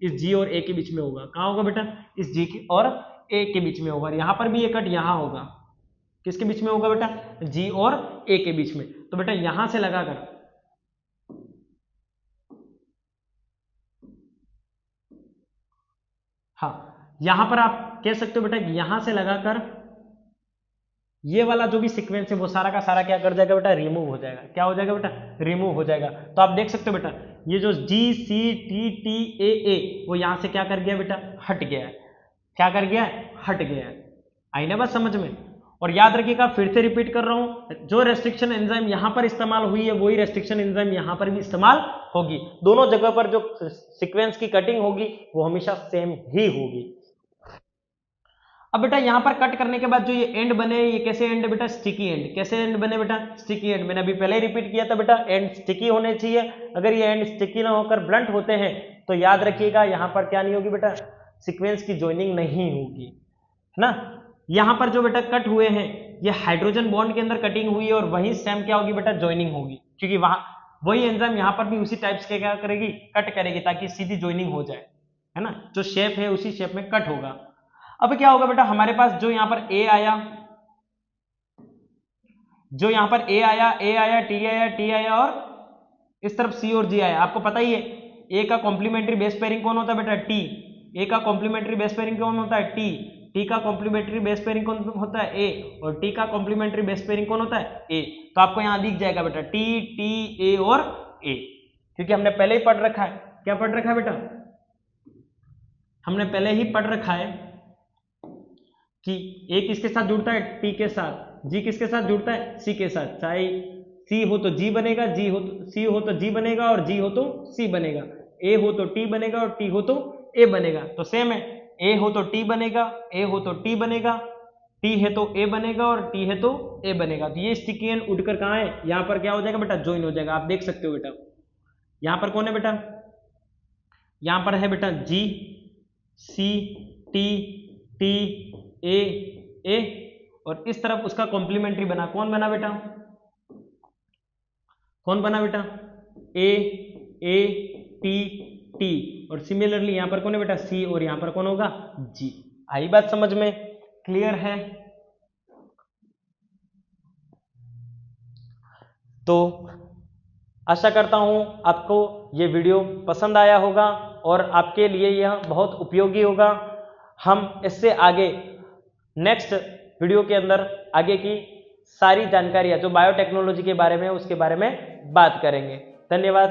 इस जी और ए के बीच में होगा। कहां होगा बेटा, इस जी और ए के बीच में होगा। यहां पर भी ये कट यहां होगा, किसके बीच में होगा बेटा, जी और ए के बीच में। तो बेटा यहां से लगाकर हाँ, यहां पर आप कह सकते हो बेटा यहां से लगाकर ये वाला जो भी सीक्वेंस है वो सारा का सारा क्या कर जाएगा बेटा, रिमूव हो जाएगा। क्या हो जाएगा बेटा, रिमूव हो जाएगा। तो आप देख सकते हो बेटा ये जो जी सी टी टी ए वो यहां से क्या कर गया बेटा, हट गया है। क्या कर गया है, हट गया है। आई ना बात समझ में। और याद रखिएगा, फिर से रिपीट कर रहा हूं, जो रेस्ट्रिक्शन एंजाइम यहां पर इस्तेमाल हुई है वही रेस्ट्रिक्शन एंजाइम यहां पर भी इस्तेमाल होगी। दोनों जगह पर जो सीक्वेंस की कटिंग होगी वो हमेशा सेम ही होगी। अब बेटा यहां पर कट करने के बाद जो ये एंड बने, ये कैसे एंड बेटा, स्टिकी एंड। कैसे एंड बने बेटा, स्टिकी एंड। मैंने अभी पहले ही रिपीट किया था बेटा, एंड स्टिकी होने चाहिए। अगर ये एंड स्टिकी ना होकर ब्लंट होते हैं तो याद रखिएगा यहां पर क्या नहीं होगी बेटा, सीक्वेंस की ज्वाइनिंग नहीं होगी, है ना। यहां पर जो बेटा कट हुए हैं ये हाइड्रोजन बॉन्ड के अंदर कटिंग हुई है और वही सेम क्या होगी बेटा, ज्वाइनिंग होगी, क्योंकि वहां वही एंजाइम यहां पर भी उसी टाइप्स के क्या करेगी, कट करेगी, ताकि सीधी ज्वाइनिंग हो जाए, है ना। जो शेप है उसी शेप में कट होगा। अब क्या होगा बेटा, हमारे पास जो यहां पर ए आया, जो यहां पर ए आया, टी आया और इस तरफ सी और जी आया। आपको पता ही है ए का कॉम्प्लीमेंट्री बेस पेयरिंग कौन होता है बेटा, टी। ए का कॉम्प्लीमेंट्री बेस पेयरिंग कौन होता है, टी। टी का कॉम्प्लीमेंट्री बेस पेयरिंग कौन होता है, ए। और टी का कॉम्प्लीमेंट्री बेस पेयरिंग कौन होता है, ए। तो आपको यहां दिख जाएगा बेटा टी टी ए और ए, क्योंकि हमने पहले ही पढ़ रखा है। क्या पढ़ रखा है बेटा, हमने पहले ही पढ़ रखा है कि ए किसके साथ जुड़ता है, टी के साथ। जी किसके साथ जुड़ता है, सी के साथ। चाहे सी हो तो जी बनेगा, जी हो तो सी हो तो जी बनेगा, और जी हो तो सी बनेगा। ए हो तो टी बनेगा और टी हो तो ए बनेगा। तो सेम है, ए हो तो टी बनेगा, ए हो तो टी बनेगा, टी है तो ए बनेगा और टी है तो ए बनेगा। तो ये स्टिकी एंड उड़कर कहाँ है, यहाँ पर क्या हो जाएगा बेटा, ज्वाइन हो जाएगा। आप देख सकते हो बेटा यहाँ पर कौन है बेटा, यहाँ पर है बेटा जी सी टी टी ए ए, और इस तरफ उसका कॉम्प्लीमेंट्री बना, कौन बना बेटा, कौन बना बेटा, ए टी टी। और सिमिलरली यहां पर कौन है बेटा, सी, और यहां पर कौन होगा, जी। आई बात समझ में, क्लियर है। तो आशा करता हूं आपको ये वीडियो पसंद आया होगा और आपके लिए यह बहुत उपयोगी होगा। हम इससे आगे नेक्स्ट वीडियो के अंदर आगे की सारी जानकारियां जो बायोटेक्नोलॉजी के बारे में उसके बारे में बात करेंगे। धन्यवाद।